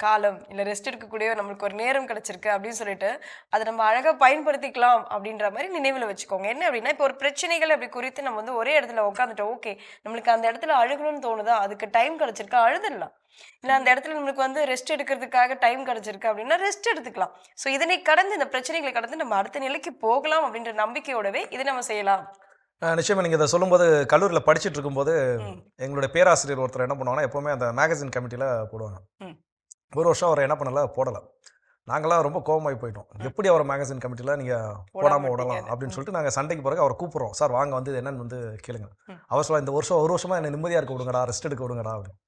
காலம், இல்லை ரெஸ்ட் எடுக்கக்கூடிய நம்மளுக்கு ஒரு நேரம் கிடைச்சிருக்கு அப்படின்னு சொல்லிட்டு அதை நம்ம அழகாக பயன்படுத்திக்கலாம் அப்படின்ற மாதிரி நினைவில் வச்சுக்கோங்க. என்ன அப்படின்னா, இப்போ ஒரு பிரச்சனைகள் அப்படி குறித்து நம்ம வந்து ஒரே இடத்துல உட்காந்துட்டோம், ஓகே நம்மளுக்கு அந்த இடத்துல அழுகணும்னு தோணுதா, அதுக்கு டைம் கிடைச்சிருக்கா, அழுதுடலாம். இல்லை அந்த இடத்துல நம்மளுக்கு வந்து ரெஸ்ட் எடுக்கிறதுக்காக டைம் கிடைச்சிருக்கு அப்படின்னா ரெஸ்ட் எடுத்துக்கலாம். ஸோ இதனை கடந்து, இந்த பிரச்சனைகளை கடந்து நம்ம அடுத்த நிலைக்கு போகலாம் அப்படின்ற நம்பிக்கையோடவே இதை நம்ம செய்யலாம். நிச்சயமா நீங்கள் இதை சொல்லும்போது கல்லூரியில் படிச்சுட்டு இருக்கும்போது எங்களுடைய பேராசிரியர் ஒருத்தர் என்ன பண்ணுவாங்கன்னா, எப்போவுமே அந்த மேகசின் கமிட்டியில் போடுவாங்க. ஒரு வருஷம் அவர் என்ன பண்ணல, போடலை. நாங்களாம் ரொம்ப கோபமாகி போயிட்டோம். எப்படி அவர் மேகசின் கமிட்டியில் நீங்கள் போடாமல் விடலாம் அப்படின்னு சொல்லிட்டு நாங்கள் சண்டைக்கு பிறகு அவரை கூப்பிட்றோம். சார் வாங்க வந்து என்னன்னு வந்து கேளுங்க. அவர் சொல்ல, இந்த வருஷம் ஒரு வருஷமாக என்னை நிம்மதியாக இருக்க விடுங்கடா, ரெஸ்ட் எடுக்க விடுங்கடா அப்படின்னு.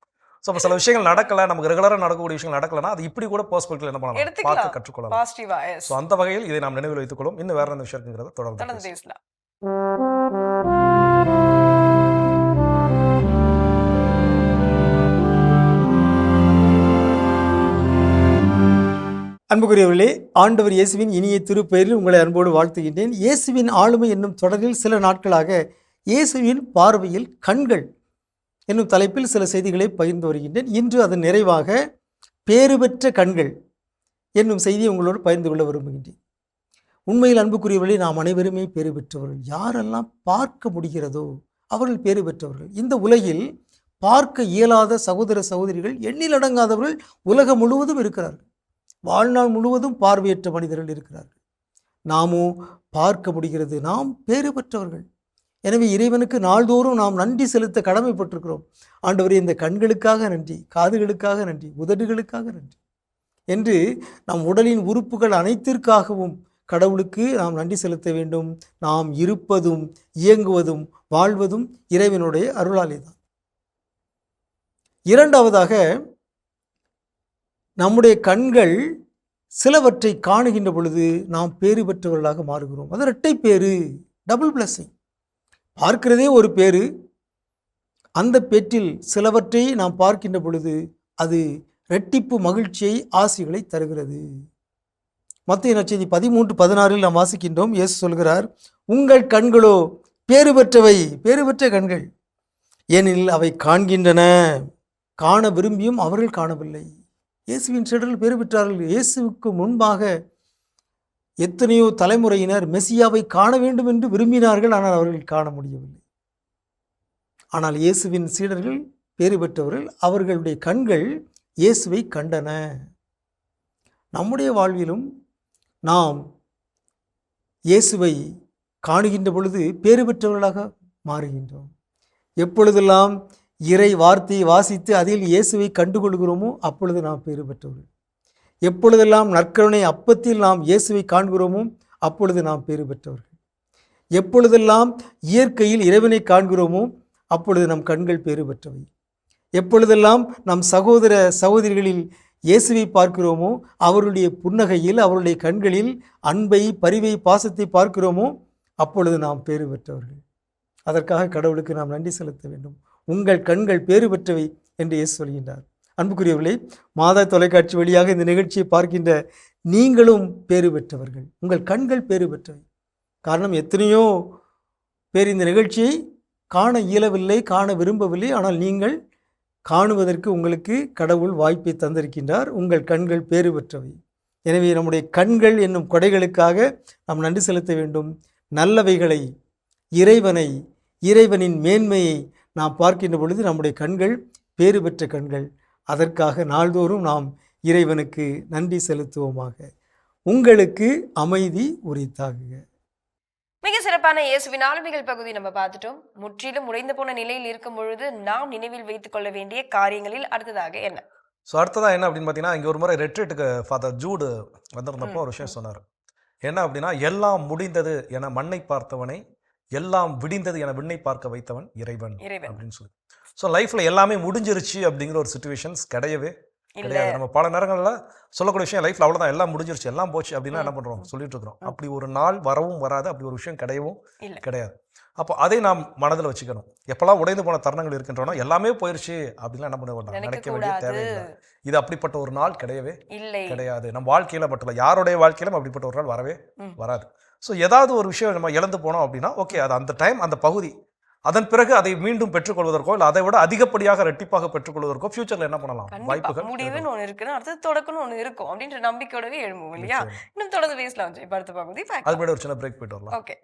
ஸோ இப்போ சில விஷயங்கள் நடக்கலை, நமக்கு ரெகுலராக நடக்கக்கூடிய விஷயங்கள் நடக்கலைன்னா அது இப்படி கூட பெர்ஸ்பெக்டிவ் என்ன பண்ணலாம், பார்த்து கற்றுக்கொள்ளலாம். ஸோ அந்த வகையில் இதை நாம் நினைவில் வைத்துக்கொள்ளும். இன்னும் வேற எந்த விஷயம் இருக்குங்கிறத தொடர்ந்து பேசலாம். அன்புக்குரியவர்களே, ஆண்டவர் இயேசுவின் இனிய திருப்பெயரில் உங்களை அன்போடு வாழ்த்துகின்றேன். இயேசுவின் ஆளுமை என்னும் தொடரில் சில நாட்களாக இயேசுவின் பார்வையில் கண்கள் என்னும் தலைப்பில் சில செய்திகளை பகிர்ந்து வருகின்றேன். இன்று அதன் நிறைவாக பேறு பெற்ற கண்கள் என்னும் செய்தியை உங்களோடு பகிர்ந்து கொள்ள விரும்புகின்றேன். உண்மையில் அன்புக்குரியவர்களே, நாம் அனைவருமே பேறு பெற்றவர்கள். யாரெல்லாம் பார்க்க முடிகிறதோ அவர்கள் பேறு பெற்றவர்கள். இந்த உலகில் பார்க்க இயலாத சகோதர சகோதரிகள் எண்ணிலடங்காதவர்கள் உலகம் முழுவதும் இருக்கிறார்கள். வாழ்நாள் முழுவதும் பார்வையற்ற மனிதர்கள் இருக்கிறார்கள். நாமோ பார்க்க முடிகிறது. நாம் பேறு பெற்றவர்கள். எனவே இறைவனுக்கு நாள்தோறும் நாம் நன்றி செலுத்த கடமைப்பட்டிருக்கிறோம். ஆண்டவரே, இந்த கண்களுக்காக நன்றி, காதுகளுக்காக நன்றி, உதடுகளுக்காக நன்றி என்று நம் உடலின் உறுப்புகள் அனைத்திற்காகவும் கடவுளுக்கு நாம் நன்றி செலுத்த வேண்டும். நாம் இருப்பதும் இயங்குவதும் வாழ்வதும் இறைவனுடைய அருளாலே தான். இரண்டாவதாக, நம்முடைய கண்கள் சிலவற்றை காணுகின்ற பொழுது நாம் பேறு பெற்றவர்களாக மாறுகிறோம். அது இரட்டை பேறு, டபுள் பிளஸிங். பார்க்கிறதே ஒரு பேரு. அந்த பேற்றில் சிலவற்றை நாம் பார்க்கின்ற பொழுது அது இரட்டிப்பு மகிழ்ச்சியை, ஆசிகளை தருகிறது. மத்தேயு நற்செய்தி 13:16 நாம் வாசிக்கின்றோம். இயேசு சொல்கிறார், உங்கள் கண்களோ பேறு பெற்றவை, பேறு பெற்ற கண்கள், ஏனெனில் அவை காண்கின்றன, காண விரும்பியும் அவர்கள் காணவில்லை. இயேசுவின் சீடர்கள் பேறு பெற்றார்கள். இயேசுவுக்கு முன்பாக எத்தனையோ தலைமுறையினர் மெசியாவை காண வேண்டும் என்று விரும்பினார்கள், ஆனால் அவர்கள் காண முடியவில்லை. ஆனால் இயேசுவின் சீடர்கள் பேறு பெற்றவர்கள். அவர்களுடைய கண்கள் இயேசுவை கண்டன. நம்முடைய வாழ்விலும் நாம் இயேசுவை காணுகின்ற பொழுது பேறு பெற்றவர்களாக மாறுகின்றோம். எப்பொழுதெல்லாம் இறை வார்த்தையை வாசித்து அதில் இயேசுவை கண்டுகொள்கிறோமோ அப்பொழுது நாம் பேறு பெற்றவர்கள். எப்பொழுதெல்லாம் நற்கருணை அப்பத்தில் நாம் இயேசுவை காண்கிறோமோ அப்பொழுது நாம் பேறு பெற்றவர்கள். எப்பொழுதெல்லாம் இயற்கையில் இறைவனை காண்கிறோமோ அப்பொழுது நம் கண்கள் பேறு பெற்றவை. எப்பொழுதெல்லாம் நம் சகோதர சகோதரிகளில் இயேசுவை பார்க்கிறோமோ, அவருடைய புன்னகையில், அவருடைய கண்களில் அன்பை, பரிவை, பாசத்தை பார்க்கிறோமோ அப்பொழுது நாம் பேறு பெற்றவர்கள். அதற்காக கடவுளுக்கு நாம் நன்றி செலுத்த வேண்டும். உங்கள் கண்கள் பேறு பெற்றவை என்று இயேசு சொல்கின்றார். அன்புக்குரியவர்களே, மாதா தொலைக்காட்சி வழியாக இந்த நிகழ்ச்சியை பார்க்கின்ற நீங்களும் பேறு பெற்றவர்கள். உங்கள் கண்கள் பேறு பெற்றவை. காரணம், எத்தனையோ பேர் இந்த நிகழ்ச்சியை காண இயலவில்லை, காண விரும்பவில்லை. ஆனால் நீங்கள் காணுவதற்கு உங்களுக்கு கடவுள் வாய்ப்பை தந்திருக்கின்றார். உங்கள் கண்கள் பேறு பெற்றவை. எனவே நம்முடைய கண்கள் என்னும் கொடைகளுக்காக நாம் நன்றி செலுத்த வேண்டும். நல்லவைகளை, இறைவனை, இறைவனின் மேன்மையை நாம் பார்க்கின்ற பொழுது நம்முடைய கண்கள் பேறு பெற்ற கண்கள். அதற்காக நாள்தோறும் நாம் இறைவனுக்கு நன்றி செலுத்துவோமாக. உங்களுக்கு அமைதி உரித்தாகுக. மிக சிறப்பான இயேசுவின் ஆளுமைகள் பகுதி நம்ம பார்த்துட்டோம். முற்றிலும் உடைந்து போன நிலையில் இருக்கும் பொழுது நாம் நினைவில் வைத்துக் கொள்ள வேண்டிய காரியங்களில் அடுத்ததாக என்ன? ஸோ அடுத்ததாக என்ன அப்படின்னு பார்த்தீங்கன்னா, இங்கே ஒரு முறை ரெட்ரீட்டுக்கு ஃபாதர் ஜூடு வந்திருந்தப்போ ஒரு விஷயம் சொன்னார். என்ன அப்படின்னா, எல்லாம் முடிந்தது என மண்ணை பார்த்தவனை எல்லாம் விடிந்தது என விண்ணை பார்க்க வைத்தவன் இறைவன் அப்படின்னு சொல்லி. ஸோ லைஃப்பில் எல்லாமே முடிஞ்சிருச்சு அப்படிங்கிற ஒரு சுச்சுவேஷன்ஸ் கிடையவே கிடையாது. நம்ம பல நேரங்களில் சொல்லக்கூடிய விஷயம் லைஃப்ல அவ்வளோதான், எல்லாம் முடிஞ்சிருச்சு, எல்லாம் போச்சு அப்படின்னா என்ன பண்ணுறோம், சொல்லிட்டு இருக்கிறோம். அப்படி ஒரு நாள் வரவும் வராது, அப்படி ஒரு விஷயம் கிடையவும் கிடையாது. அப்போ அதை நாம் மனதில் வச்சுக்கணும். எப்பெல்லாம் உடைந்து போன தருணங்கள் இருக்கின்றனோ எல்லாமே போயிடுச்சு அப்படின்லாம் என்ன பண்ண வேண்டாம், நினைக்க வேண்டிய தேவையில்லை. இது அப்படிப்பட்ட ஒரு நாள் கிடையவே கிடையாது. நம்ம வாழ்க்கையில மட்டும் இல்லை, யாருடைய வாழ்க்கையிலும் அப்படிப்பட்ட ஒரு நாள் வரவே வராது. ஸோ ஏதாவது ஒரு விஷயம் நம்ம இழந்து போனோம் அப்படின்னா ஓகே, அது அந்த டைம், அந்த பகுதி. அதன் பிறகு அதை மீண்டும் பெற்றுக்கொள்வதற்கோ இல்லை அதை விட அதிகப்படியாக ரெட்டிப்பாக பெற்றுக்கொள்வதற்கோ ஃபியூச்சர்ல என்ன பண்ணலாம், வாய்ப்புகள். முடிவுன்னு ஒன்று இருக்குன்னு அடுத்தது தொடக்கணும் ஒன்று இருக்கும் அப்படின்ற நம்பிக்கையோடவே எழும்பும் இல்லையா? இன்னும் தொடர்ந்து பேசலாம். அடுத்த பகுதி அது முன்னாடி ஒரு சின்ன பிரேக் போயிட்டு வரலாம். ஓகே.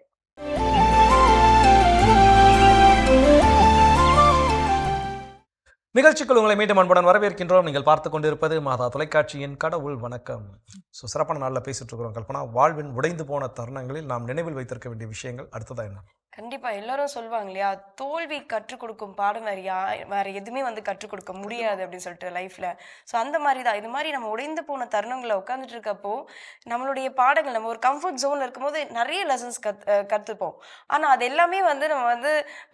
நிகழ்ச்சிக்குள் உங்களை மீண்டும் அன்புடன் வரவேற்கின்றோம். நீங்கள் பார்த்து கொண்டிருப்பது மாதா தொலைக்காட்சியின் கடவுள் வணக்கம். ஸோ சிறப்பான நாளில் பேசிட்டு இருக்கிறோம். கல்பனா, வாழ்வின் உடைந்து போன தருணங்களில் நாம் நினைவில் வைத்திருக்க வேண்டிய விஷயங்கள் அடுத்ததா என்ன? கண்டிப்பா எல்லாரும் சொல்லுவாங்க இல்லையா, தோல்வி கற்றுக் கொடுக்கும் பாடம் வேற எதுவுமே கற்றுக் கொடுக்க முடியாது அப்படின்னு சொல்லிட்டு லைஃப்ல. ஸோ அந்த மாதிரி தான் இது மாதிரி நம்ம உடைந்து போன தருணங்களை உட்காந்துட்டு இருக்கப்போ நம்மளுடைய பாடங்கள், நம்ம ஒரு கம்ஃபர்ட் ஜோன்ல இருக்கும்போது நிறைய லெசன்ஸ் கற்றுப்போம். ஆனா அது எல்லாமே நம்ம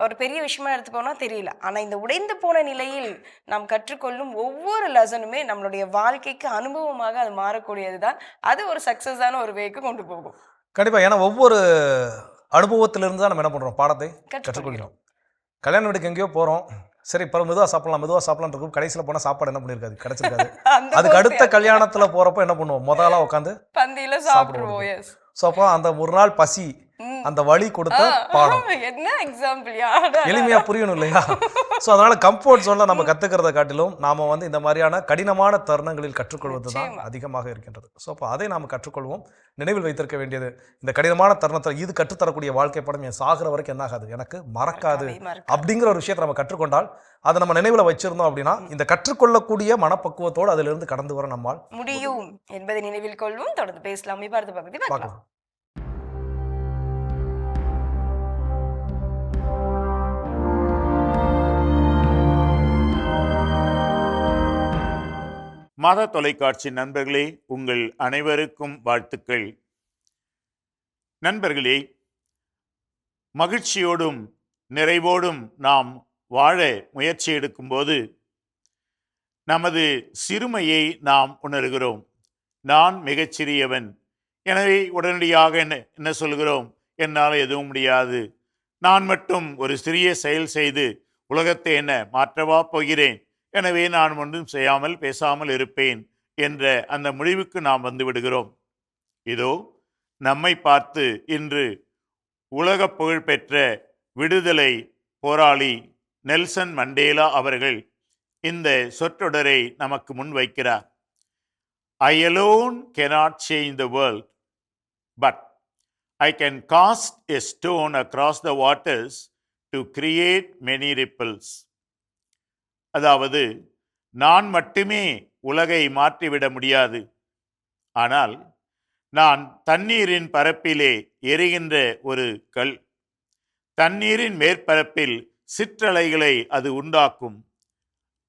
ஒரு பெரிய விஷயமா எடுத்துப்போம்னா தெரியல. ஆனா இந்த உடைந்து போன நிலையில் நாம் கற்றுக்கொள்ளும் ஒவ்வொரு லெசனுமே நம்மளுடைய வாழ்க்கைக்கு அனுபவமாக அது மாறக்கூடியது தான். அது ஒரு சக்சஸான ஒரு வேக்கு கொண்டு போகும். கண்டிப்பா. ஏன்னா ஒவ்வொரு அனுபவத்திலிருந்து தான் நம்ம என்ன பண்ணுறோம், பாடத்தை கற்றுக்கொள்கிறோம். கல்யாண வீட்டுக்கு எங்கேயோ போகிறோம், சரி இப்போ மெதுவாக சாப்பிடலாம் இருக்கும். கடைசியில் போனால் சாப்பாடு என்ன பண்ணியிருக்காது, கிடைச்சிருக்காது. அதுக்கு அடுத்த கல்யாணத்தில் போகிறப்போ என்ன பண்ணுவோம், முதல்ல உட்காந்து பந்தியில சாப்பிடுவோம். ஸோ அப்போ அந்த ஒரு நாள் பசி, அந்த வழி கொடுத்த பாடம் என்ன எக்ஸாம்பிள் எளிமையா புரியணும் இல்லையா? ஸோ அதனால கம்ஃபர்ட் ஜோன்ல நம்ம கத்துக்கிறத காட்டிலும் நாம இந்த மாதிரியான கடினமான தருணங்களில் கற்றுக்கொள்வது தான் அதிகமாக இருக்கின்றது. ஸோ அப்போ அதை நாம் கற்றுக்கொள்வோம். நினைவில் வைத்திருக்க வேண்டியது, இந்த கடினமான தருணத்தில் இது கற்றுத்தரக்கூடிய வாழ்க்கை படம் என் சாகிற வரைக்கும் என்ன ஆகாது, எனக்கு மறக்காது அப்படிங்கிற ஒரு விஷயத்தை நம்ம கற்றுக்கொண்டால், அதை நம்ம நினைவில் வச்சிருந்தோம் அப்படின்னா இந்த கற்றுக்கொள்ளக்கூடிய மனப்பக்குவத்தோடு அதிலிருந்து கடந்து வர நம்மால் முடியும் என்பதை நினைவில் கொள்வோம். தொடர்ந்து பேசலாம். அடுத்த பகுதி பார்க்கலாம். மாதா தொலைக்காட்சி நண்பர்களே, உங்கள் அனைவருக்கும் வாழ்த்துக்கள். நண்பர்களே, மகிழ்ச்சியோடும் நிறைவோடும் நாம் வாழ முயற்சி எடுக்கும்போது நமது சிறுமையை நாம் உணர்கிறோம். நான் மிகச்சிறியவன், எனவே உடனடியாக என்ன சொல்கிறோம், என்னால் எதுவும் முடியாது, நான் மட்டும் ஒரு சிறிய செயல் செய்து உலகத்தை என்ன மாற்றவா போகிறேன், எனவே நான் ஒன்றும் செய்யாமல் பேசாமல் இருப்பேன் என்ற அந்த முடிவுக்கு நாம் வந்து விடுகிறோம். இதோ நம்மை பார்த்து இன்று உலக புகழ்பெற்ற விடுதலை போராளி நெல்சன் மண்டேலா அவர்கள் இந்த சொற்றொடரை நமக்கு முன்வைக்கிறார். I alone cannot change the world, but I can cast a stone across the waters to create many ripples. அதாவது, நான் மட்டுமே உலகை மாற்றிவிட முடியாது, ஆனால் நான் தண்ணீரின் பரப்பிலே எரிகின்ற ஒரு கல், தண்ணீரின் மேற்பரப்பில் சிற்றலைகளை அது உண்டாக்கும்.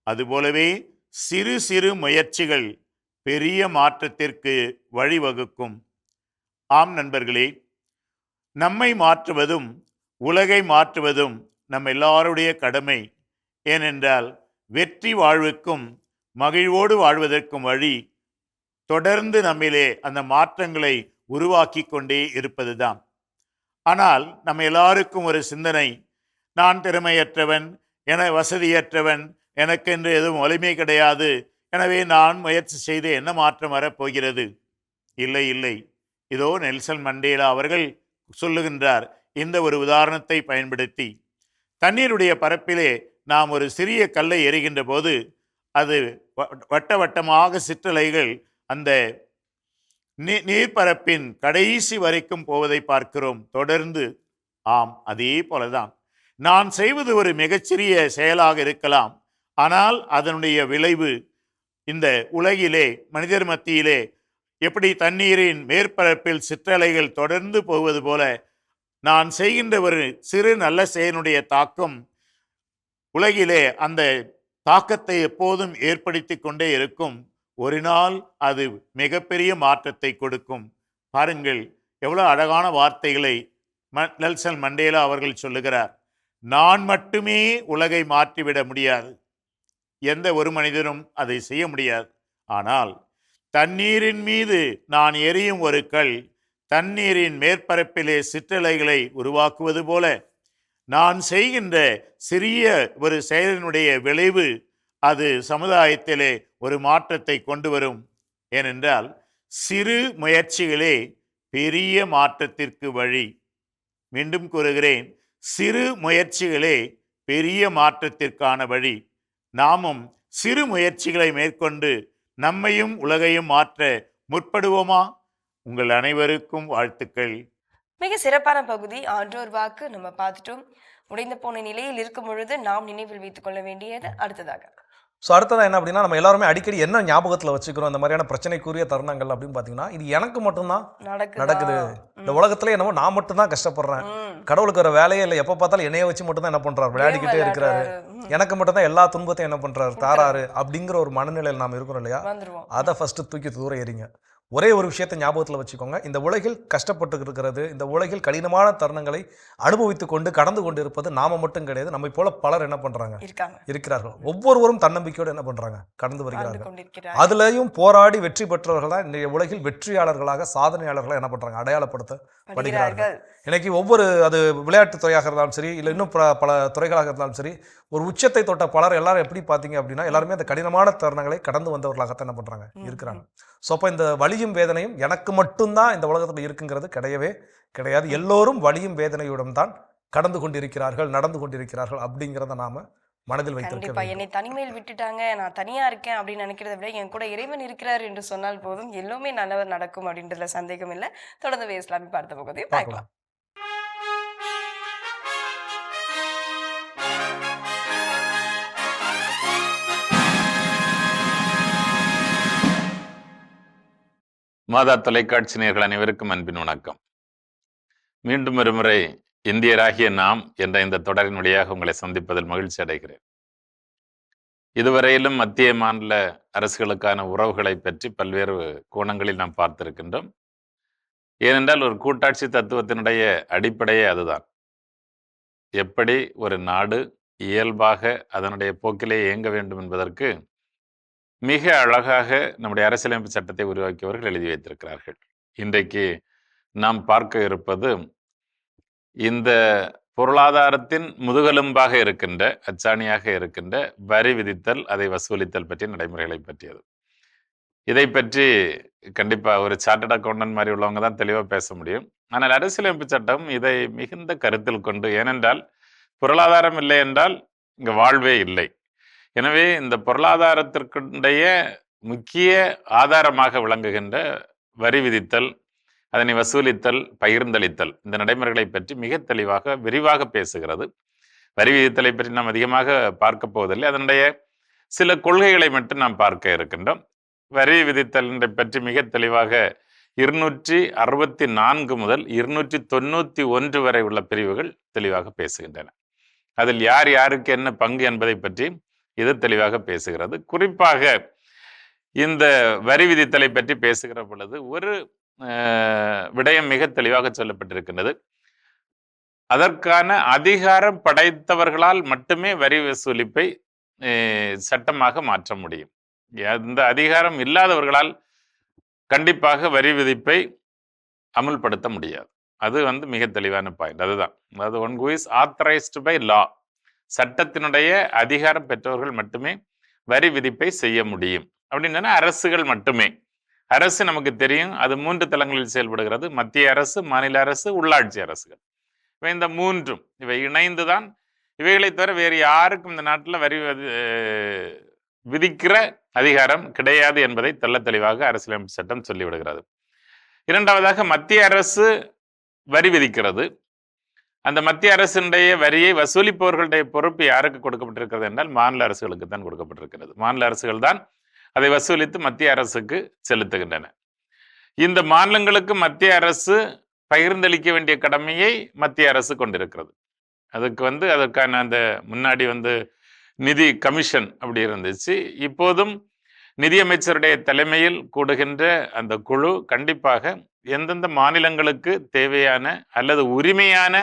அதுபோலவே சிறு சிறு முயற்சிகள் பெரிய மாற்றத்திற்கு வழிவகுக்கும். ஆம் நண்பர்களே, நம்மை மாற்றுவதும் உலகை மாற்றுவதும் நம் எல்லாருடைய கடமை. ஏனென்றால் வெற்றி வாழ்வுக்கும் மகிழ்வோடு வாழ்வதற்கும் வழி தொடர்ந்து நம்மிலே அந்த மாற்றங்களை உருவாக்கி கொண்டே இருப்பதுதான். ஆனால் நம்ம எல்லாருக்கும் ஒரு சிந்தனை, நான் திறமையற்றவன், வசதியற்றவன், எனக்கென்று எதுவும் வலிமை கிடையாது, எனவே நான் முயற்சி செய்து என்ன மாற்றம் வரப்போகிறது? இல்லை இல்லை. இதோ நெல்சன் மண்டேலா அவர்கள் சொல்லுகின்றார் இந்த ஒரு உதாரணத்தை பயன்படுத்தி. தண்ணீருடைய பரப்பிலே நாம் ஒரு சிறிய கல்லை எறிகின்ற போது அது வட்ட வட்டமாக சிற்றலைகள் அந்த நீர்ப்பரப்பின் கடைசி வரைக்கும் போவதை பார்க்கிறோம் தொடர்ந்து. ஆம், அதே போலதான் நான் செய்வது ஒரு மிகச்சிறிய செயலாக இருக்கலாம், ஆனால் அதனுடைய விளைவு இந்த உலகிலே மனிதர் மத்தியிலே எப்படி தண்ணீரின் மேற்பரப்பில் சிற்றலைகள் தொடர்ந்து போவது போல நான் செய்கின்ற ஒரு சிறு நல்ல செயலுடைய தாக்கம் உலகிலே அந்த தாக்கத்தை எப்போதும் ஏற்படுத்தி கொண்டே இருக்கும். ஒரு நாள் அது மிகப்பெரிய மாற்றத்தை கொடுக்கும். பாருங்கள் எவ்வளவு அழகான வார்த்தைகளை நெல்சன் மண்டேலா அவர்கள் சொல்லுகிறார். நான் மட்டுமே உலகை மாற்றிவிட முடியாது, எந்த ஒரு மனிதனும் அதை செய்ய முடியாது. ஆனால் தண்ணீரின் மீது நான் எறியும் ஒரு கல் தண்ணீரின் மேற்பரப்பிலே சிற்றலைகளை உருவாக்குவது போல நான் செய்கின்ற சிறிய ஒரு செயலினுடைய விளைவு அது சமுதாயத்திலே ஒரு மாற்றத்தை கொண்டு வரும். ஏனென்றால் சிறு முயற்சிகளே பெரிய மாற்றத்திற்கு வழி. மீண்டும் கூறுகிறேன், சிறு முயற்சிகளே பெரிய மாற்றத்திற்கான வழி. நாமும் சிறு முயற்சிகளை மேற்கொண்டு நம்மையும் உலகையும் மாற்ற முற்படுவோமா? உங்கள் அனைவருக்கும் வாழ்த்துக்கள். மிக சிறப்பான பகுதி ஆன்றோர் வாக்கு நம்ம பார்த்துட்டோம். உடைந்து போன நிலையில் இருக்கும் பொழுது நாம் நினைவில் வைத்துக் கொள்ள வேண்டியது அடுத்ததாக. ஸோ அடுத்ததான் என்ன அப்படின்னா, நம்ம எல்லாருமே அடிக்கடி என்ன ஞாபகத்தில் வச்சுக்கிறோம் இந்த மாதிரியான பிரச்சனைக்குரிய தருணங்கள் அப்படின்னு பார்த்தீங்கன்னா, இது எனக்கு மட்டும்தான் நடக்குது, இந்த உலகத்துல என்னவோ நான் மட்டும்தான் கஷ்டப்படுறேன், கடவுளுக்கு ஒரு வேலையே இல்லை, எப்போ பார்த்தாலும் என்னைய வச்சு மட்டும் தான் என்ன பண்றாரு, விளையாடிக்கிட்டே இருக்கிறாரு, எனக்கு மட்டும் தான் எல்லா துன்பத்தையும் என்ன பண்றாரு தாராரு அப்படிங்கிற ஒரு மனநிலையில் நாம் இருக்கிறோம் இல்லையா? அதை ஃபர்ஸ்ட் தூக்கி தூர எறிங்க. ஒரே ஒரு விஷயத்தை ஞாபகத்தில் வச்சுக்கோங்க, இந்த உலகில் கஷ்டப்பட்டு இருக்கிறது, இந்த உலகில் கடினமான தருணங்களை அனுபவித்து கொண்டு கடந்து கொண்டு இருப்பது நாம மட்டும் கிடையாது, நம்ம போல பலர் என்ன பண்றாங்க இருக்கிறார்கள். ஒவ்வொருவரும் தன்னம்பிக்கையோடு என்ன பண்றாங்க கடந்து வருகிறார்கள். அதுலயும் போராடி வெற்றி பெற்றவர்கள் தான் இந்த உலகில் வெற்றியாளர்களாக சாதனையாளர்களாக என்ன பண்றாங்க அடையாளப்படுத்தப்படுகிறார்கள். இன்னைக்கு ஒவ்வொரு அது விளையாட்டு துறையாக இருந்தாலும் சரி, இல்லை இன்னும் பல துறைகளாக இருந்தாலும் சரி, ஒரு உச்சத்தை தொட்ட பலர் எல்லாரும் எப்படி பார்த்தீங்க அப்படின்னா எல்லாருமே அந்த கடினமான தருணங்களை கடந்து வந்தவர்களாகத்தான் என்ன பண்றாங்க இருக்கிறாங்க. ஸோ அப்போ இந்த வலியும் வேதனையும் எனக்கு மட்டும்தான் இந்த உலகத்தில் இருக்குங்கிறது கிடையவே கிடையாது. எல்லோரும் வலியும் வேதனையுடன் தான் கடந்து கொண்டிருக்கிறார்கள், நடந்து கொண்டிருக்கிறார்கள் அப்படிங்கிறத நாம மனதில் வைத்திருக்க. என்னை தனிமையில் விட்டுட்டாங்க, நான் தனியா இருக்கேன் அப்படின்னு நினைக்கிறத விட என் கூட இறைவன் இருக்கிறார் என்று சொன்னால் போதும், எல்லாமே நல்லவர் நடக்கும் அப்படின்றதுல சந்தேகம் இல்லை. தொடர்ந்து இஸ்லாமி பார்த்த போகுது பார்க்கலாம். மாதா தொலைக்காட்சி நேயர்கள் அனைவருக்கும் அன்பின் வணக்கம். மீண்டும் ஒரு முறை இந்தியராகிய நாம் என்ற இந்த தொடரின் வழியாக உங்களை சந்திப்பதில் மகிழ்ச்சி அடைகிறேன். இதுவரையிலும் மத்திய மாநில அரசுகளுக்கான உறவுகளை பற்றி பல்வேறு கோணங்களில் நாம் பார்த்திருக்கின்றோம். ஏனென்றால் ஒரு கூட்டாட்சி தத்துவத்தினுடைய அடிப்படையே அதுதான். எப்படி ஒரு நாடு இயல்பாக அதனுடைய போக்கிலே இயங்க வேண்டும் என்பதற்கு மிக அழகாக நம்முடைய அரசியலமைப்பு சட்டத்தை உருவாக்கியவர்கள் எழுதி வைத்திருக்கிறார்கள். இன்றைக்கு நாம் பார்க்க இருப்பது இந்த பொருளாதாரத்தின் முதுகெலும்பாக இருக்கின்ற அச்சாணியாக இருக்கின்ற வரி விதித்தல், அதை வசூலித்தல் பற்றிய நடைமுறைகளை பற்றியது. இதை பற்றி கண்டிப்பாக ஒரு சார்ட்டர்ட் அக்கௌண்டன்ட் மாதிரி உள்ளவங்க தான் தெளிவாக பேச முடியும். ஆனால் அரசியலமைப்பு சட்டம் இதை மிகுந்த கருத்தில் கொண்டு, ஏனென்றால் பொருளாதாரம் இல்லை என்றால் இங்கே வாழ்வே இல்லை. எனவே இந்த பொருளாதாரத்திற்குடைய முக்கிய ஆதாரமாக விளங்குகின்ற வரி விதித்தல், அதனை வசூலித்தல், பகிர்ந்தளித்தல், இந்த நடைமுறைகளை பற்றி மிக தெளிவாக விரிவாக பேசுகிறது. வரி விதித்தலை பற்றி நாம் அதிகமாக பார்க்க போவதில்லை, அதனுடைய சில கொள்கைகளை மட்டும் நாம் பார்க்க இருக்கின்றோம். வரி விதித்தல் பற்றி மிக தெளிவாக 264 முதல் 291 வரை உள்ள பிரிவுகள் தெளிவாக பேசுகின்றன. அதில் யார் யாருக்கு என்ன பங்கு என்பதை பற்றி இது தெளிவாக பேசுகிறது. குறிப்பாக இந்த வரி விதித்தலை பற்றி பேசுகிற பொழுது ஒரு விடயம் மிக தெளிவாக சொல்லப்பட்டிருக்கின்றது. அதற்கான அதிகாரம் படைத்தவர்களால் மட்டுமே வரி வசூலிப்பை சட்டமாக மாற்ற முடியும். அந்த அதிகாரம் இல்லாதவர்களால் கண்டிப்பாக வரி விதிப்பை அமுல்படுத்த முடியாது. அது மிக தெளிவான பாயிண்ட். அதுதான், அதாவது one who is authorised by law, சட்டத்தினுடைய அதிகாரம் பெற்றவர்கள் மட்டுமே வரி விதிப்பை செய்ய முடியும். அப்படின்னு அரசுகள் மட்டுமே. அரசு நமக்கு தெரியும், அது 3 தளங்களில் செயல்படுகிறது: மத்திய அரசு, மாநில அரசு, உள்ளாட்சி அரசுகள். இந்த 3ம் இவை இணைந்துதான். இவைகளை தவிர வேறு யாருக்கும் இந்த நாட்டில் வரி விதிக்கிற அதிகாரம் கிடையாது என்பதை தெள்ள தெளிவாக அரசியலமைப்பு சட்டம் சொல்லிவிடுகிறது. இரண்டாவதாக, மத்திய அரசு வரி விதிக்கிறது. அந்த மத்திய அரசினுடைய வரியை வசூலிப்பவர்களுடைய பொறுப்பு யாருக்கு கொடுக்கப்பட்டிருக்கிறது என்றால் மாநில அரசுகளுக்கு தான் கொடுக்கப்பட்டிருக்கிறது. மாநில அரசுகள் தான் அதை வசூலித்து மத்திய அரசுக்கு செலுத்துகின்றன. இந்த மாநிலங்களுக்கு மத்திய அரசு பகிர்ந்தளிக்க வேண்டிய கடமையை மத்திய அரசு கொண்டிருக்கிறது. அதுக்கு அதற்கான அந்த முன்னாடி நிதி கமிஷன் அப்படி இருந்துச்சு. இப்போதும் நிதியமைச்சருடைய தலைமையில் கூடுகின்ற அந்த குழு கண்டிப்பாக எந்தெந்த மாநிலங்களுக்கு தேவையான அல்லது உரிமையான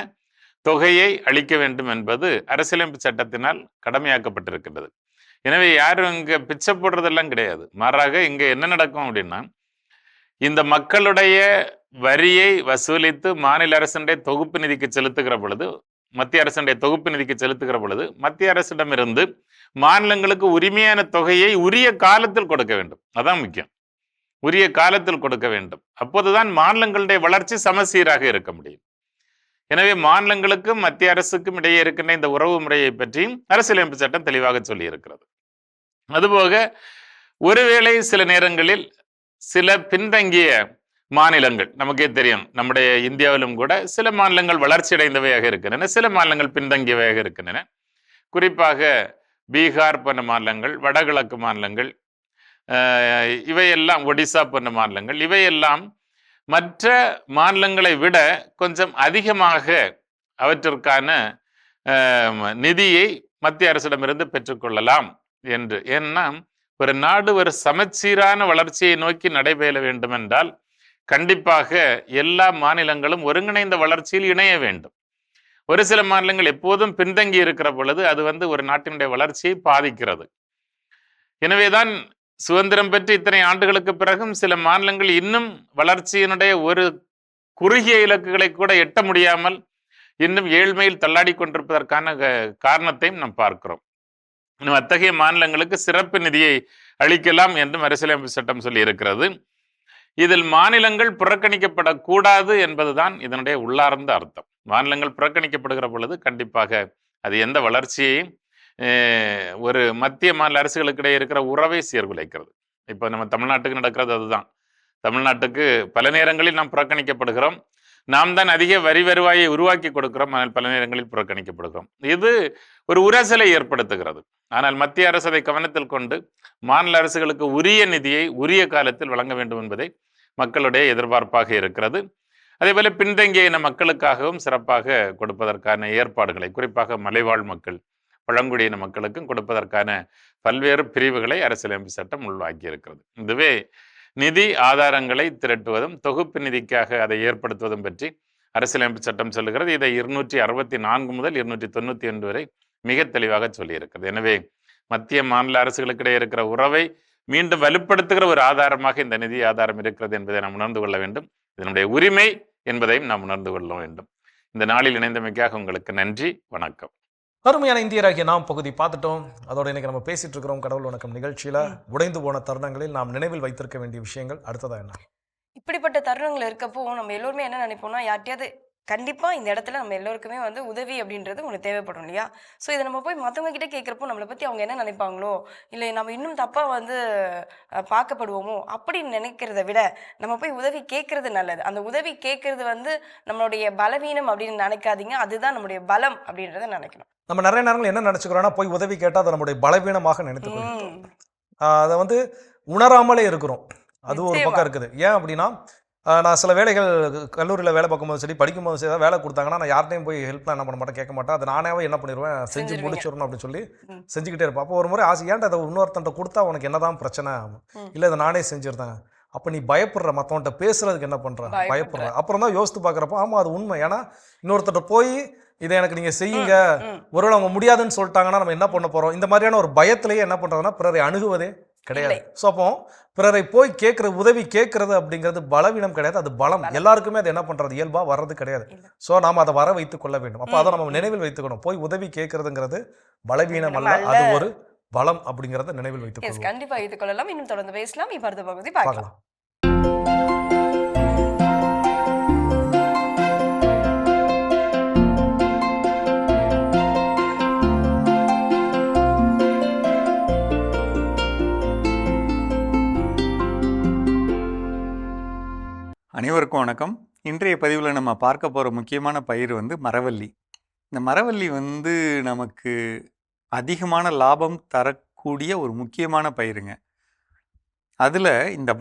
தொகையை அளிக்க வேண்டும் என்பது அரசியலமைப்பு சட்டத்தினால் கடமையாக்கப்பட்டிருக்கின்றது. எனவே யாரும் இங்க பிச்சை போடுறதெல்லாம் கிடையாது. மாறாக இங்க என்ன நடக்கும் அப்படின்னா, இந்த மக்களுடைய வரியை வசூலித்து மாநில அரசுடைய தொகுப்பு நிதிக்கு செலுத்துகிற பொழுது, மத்திய அரசுடைய தொகுப்பு நிதிக்கு செலுத்துகிற பொழுது, மத்திய அரசிடமிருந்து மாநிலங்களுக்கு உரிமையான தொகையை உரிய காலத்தில் கொடுக்க வேண்டும். அதான் முக்கியம். உரிய காலத்தில் கொடுக்க வேண்டும். அப்போதுதான் மாநிலங்களுடைய வளர்ச்சி சமசீராக இருக்க முடியும். எனவே மாநிலங்களுக்கும் மத்திய அரசுக்கும் இடையே இருக்கின்ற இந்த உறவு முறையை பற்றியும் அரசியலமைப்பு சட்டம் தெளிவாக சொல்லி இருக்கிறது. அதுபோக ஒருவேளை சில நேரங்களில் சில பின்தங்கிய மாநிலங்கள், நமக்கே தெரியும், நம்முடைய இந்தியாவிலும் கூட சில மாநிலங்கள் வளர்ச்சி அடைந்தவையாக இருக்கின்றன, சில மாநிலங்கள் பின்தங்கியவையாக இருக்கின்றன. குறிப்பாக பீகார் போன்ற மாநிலங்கள், வடகிழக்கு மாநிலங்கள், இவையெல்லாம் ஒடிசா போன்ற மாநிலங்கள், இவையெல்லாம் மற்ற மாநிலங்களை விட கொஞ்சம் அதிகமாக அவற்றிற்கான நிதியை மத்திய அரசிடமிருந்து பெற்றுக்கொள்ளலாம் என்று. ஏன்னா ஒரு நாடு ஒரு சமச்சீரான வளர்ச்சியை நோக்கி நடைபெற வேண்டும் என்றால் கண்டிப்பாக எல்லா மாநிலங்களும் ஒருங்கிணைந்த வளர்ச்சியில் இணைய வேண்டும். ஒரு சில மாநிலங்கள் எப்போதும் பின்தங்கி இருக்கிற பொழுது அது ஒரு நாட்டினுடைய வளர்ச்சியை பாதிக்கிறது. எனவேதான் சுதந்திரம் பெற்று இத்தனை ஆண்டுகளுக்கு பிறகும் சில மாநிலங்கள் இன்னும் வளர்ச்சியினுடைய ஒரு குறுகிய இலக்குகளை கூட எட்ட முடியாமல் இன்னும் ஏழ்மையில் தள்ளாடி கொண்டிருப்பதற்கான காரணத்தையும் நாம் பார்க்கிறோம். இன்னும் அத்தகைய மாநிலங்களுக்கு சிறப்பு நிதியை அளிக்கலாம் என்றும் அரசியலமைப்பு சட்டம் சொல்லி இருக்கிறது. இதில் மாநிலங்கள் புறக்கணிக்கப்படக்கூடாது என்பதுதான் இதனுடைய உள்ளார்ந்த அர்த்தம். மாநிலங்கள் புறக்கணிக்கப்படுகிற பொழுது கண்டிப்பாக அது எந்த வளர்ச்சியையும் ஒரு மத்திய மாநில அரசுகளுக்கு இடையே இருக்கிற உறவை சீர்குலைக்கிறது. இப்போ நம்ம தமிழ்நாட்டுக்கு நடக்கிறது அதுதான். தமிழ்நாட்டுக்கு பல நேரங்களில் நாம் புறக்கணிக்கப்படுகிறோம். நாம் தான் அதிக வரி வருவாயை உருவாக்கி கொடுக்கிறோம், ஆனால் பல நேரங்களில் புறக்கணிக்கப்படுகிறோம். இது ஒரு உரசலை ஏற்படுத்துகிறது. ஆனால் மத்திய அரசு அதை கவனத்தில் கொண்டு மாநில அரசுகளுக்கு உரிய நிதியை உரிய காலத்தில் வழங்க வேண்டும் என்பதை மக்களுடைய எதிர்பார்ப்பாக இருக்கிறது. அதேபோல பின்தங்கிய இன மக்களுக்காகவும் சிறப்பாக கொடுப்பதற்கான ஏற்பாடுகளை, குறிப்பாக மலைவாழ் மக்கள், பழங்குடியின மக்களுக்கும் கொடுப்பதற்கான பல்வேறு பிரிவுகளை அரசியலமைப்பு சட்டம் உள்வாக்கி இருக்கிறது. இதுவே நிதி ஆதாரங்களை திரட்டுவதும் தொகுப்பு நிதிக்காக அதை ஏற்படுத்துவதும் பற்றி அரசியலமைப்பு சட்டம் சொல்லுகிறது. இதை 264 முதல் 291 வரை மிக தெளிவாக சொல்லியிருக்கிறது. எனவே மத்திய மாநில அரசுகளுக்கிடையே இருக்கிற உறவை மீண்டும் வலுப்படுத்துகிற ஒரு ஆதாரமாக இந்த நிதி ஆதாரம் இருக்கிறது என்பதை நாம் உணர்ந்து கொள்ள வேண்டும். இதனுடைய உரிமை என்பதையும் நாம் உணர்ந்து கொள்ள வேண்டும். இந்த நாளில் இணைந்தமைக்காக உங்களுக்கு நன்றி, வணக்கம். அருமையான இந்தியராகிய நாம் பகுதி பார்த்துட்டோம். அதோட இன்னைக்கு நம்ம பேசிட்டு இருக்கிறோம் கடவுள் வணக்கம் நிகழ்ச்சியில உடைந்து போன தருணங்களில் நாம் நினைவில் வைத்திருக்க வேண்டிய விஷயங்கள். அடுத்ததா என்ன? இப்படிப்பட்ட தருணங்கள் இருக்கப்போ நம்ம எல்லோருமே என்ன நினைப்போம்னா, யார்ட்டையாவது கண்டிப்பாக இந்த இடத்துல நம்ம எல்லோருக்குமே உதவி அப்படின்றது ஒன்று தேவைப்படும் இல்லையா? ஸோ இதை நம்ம போய் மற்றவங்க கிட்டே கேட்குறப்போ நம்மளை பற்றி அவங்க என்ன நினைப்பாங்களோ, இல்லை நம்ம இன்னும் தப்பாக பார்க்கப்படுவோமோ அப்படின்னு நினைக்கிறத விட நம்ம போய் உதவி கேட்கறது நல்லது. அந்த உதவி கேட்கறது நம்மளுடைய பலவீனம் அப்படின்னு நினைக்காதீங்க, அதுதான் நம்முடைய பலம் அப்படின்றத நினைக்கணும். நம்ம நிறைய நேரங்கள் என்ன நினச்சிக்கிறோன்னா, போய் உதவி கேட்டால் அதை நம்முடைய பலவீனமாக நினைத்துக்கொள்கிறோம். அதை உணராமலே இருக்கிறோம். அது ஒரு பக்கம் இருக்குது. ஏன் அப்படின்னா, நான் சில வேலைகள் கல்லூரியில் வேலை பார்க்கும்போது சரி, படிக்கும்போது சரி, வேலை கொடுத்தாங்கன்னா நான் யார்ட்டையும் போய் ஹெல்ப்லாம் என்ன பண்ண மாட்டேன், கேட்க மாட்டேன். அதை நானே என்ன பண்ணிடுவேன், செஞ்சு முடிச்சிடணும் அப்படின்னு சொல்லி செஞ்சுக்கிட்டே இருப்பேன். அப்போ ஒரு முறை ஆசை, ஏன்டா அதை இன்னொருத்தன்ட்ட கொடுத்தா உனக்கு என்னதான் பிரச்சனை, இல்லை இதை நானே செஞ்சுருந்தேன் அப்போ நீ பயப்படுற, மற்றவன்கிட்ட பேசுறதுக்கு என்ன பண்ற, பயப்படுற. அப்புறம் தான் யோசித்து பார்க்குறப்போ ஆமா அது உண்மை. ஏன்னா இன்னொருத்தர் போய் இதை எனக்கு நீங்க செய்யுங்க, ஒருவேளை அவங்க முடியாதுன்னு சொல்லிட்டாங்கன்னா நம்ம என்ன பண்ண போறோம், இந்த மாதிரியான ஒரு பயத்திலேயே என்ன பண்றதுன்னா பிறரை அணுகுவதே கிடையாது. ஸோ அப்போ பிறரை போய் கேட்கற உதவி கேட்கறது அப்படிங்கிறது பலவீனம் கிடையாது, அது பலம். எல்லாருக்குமே அது என்ன பண்றது இயல்பா வர்றது கிடையாது. ஸோ நாம அதை வர வைத்துக் கொள்ள வேண்டும். அப்போ அதை நம்ம நினைவில் வைத்துக்கணும். போய் உதவி கேட்கறதுங்கிறது பலவீனம் அல்ல, அது ஒரு பலம் அப்படிங்கறத நினைவில் வைத்துக் கொள்வோம். கண்டிப்பா வைத்துக் கொள்ளலாம். இன்னும் தொடர்ந்து பேசலாம். இப்ப அடுத்த பகுதி பார்க்கலாம். அனைவருக்கும் வணக்கம். இன்றைய பதிவில் நம்ம பார்க்க போகிற முக்கியமான பயிர் வந்து மரவள்ளி. இந்த மரவள்ளி வந்து நமக்கு அதிகமான லாபம் தரக்கூடிய ஒரு முக்கியமான பயிருங்க. அதில் இந்த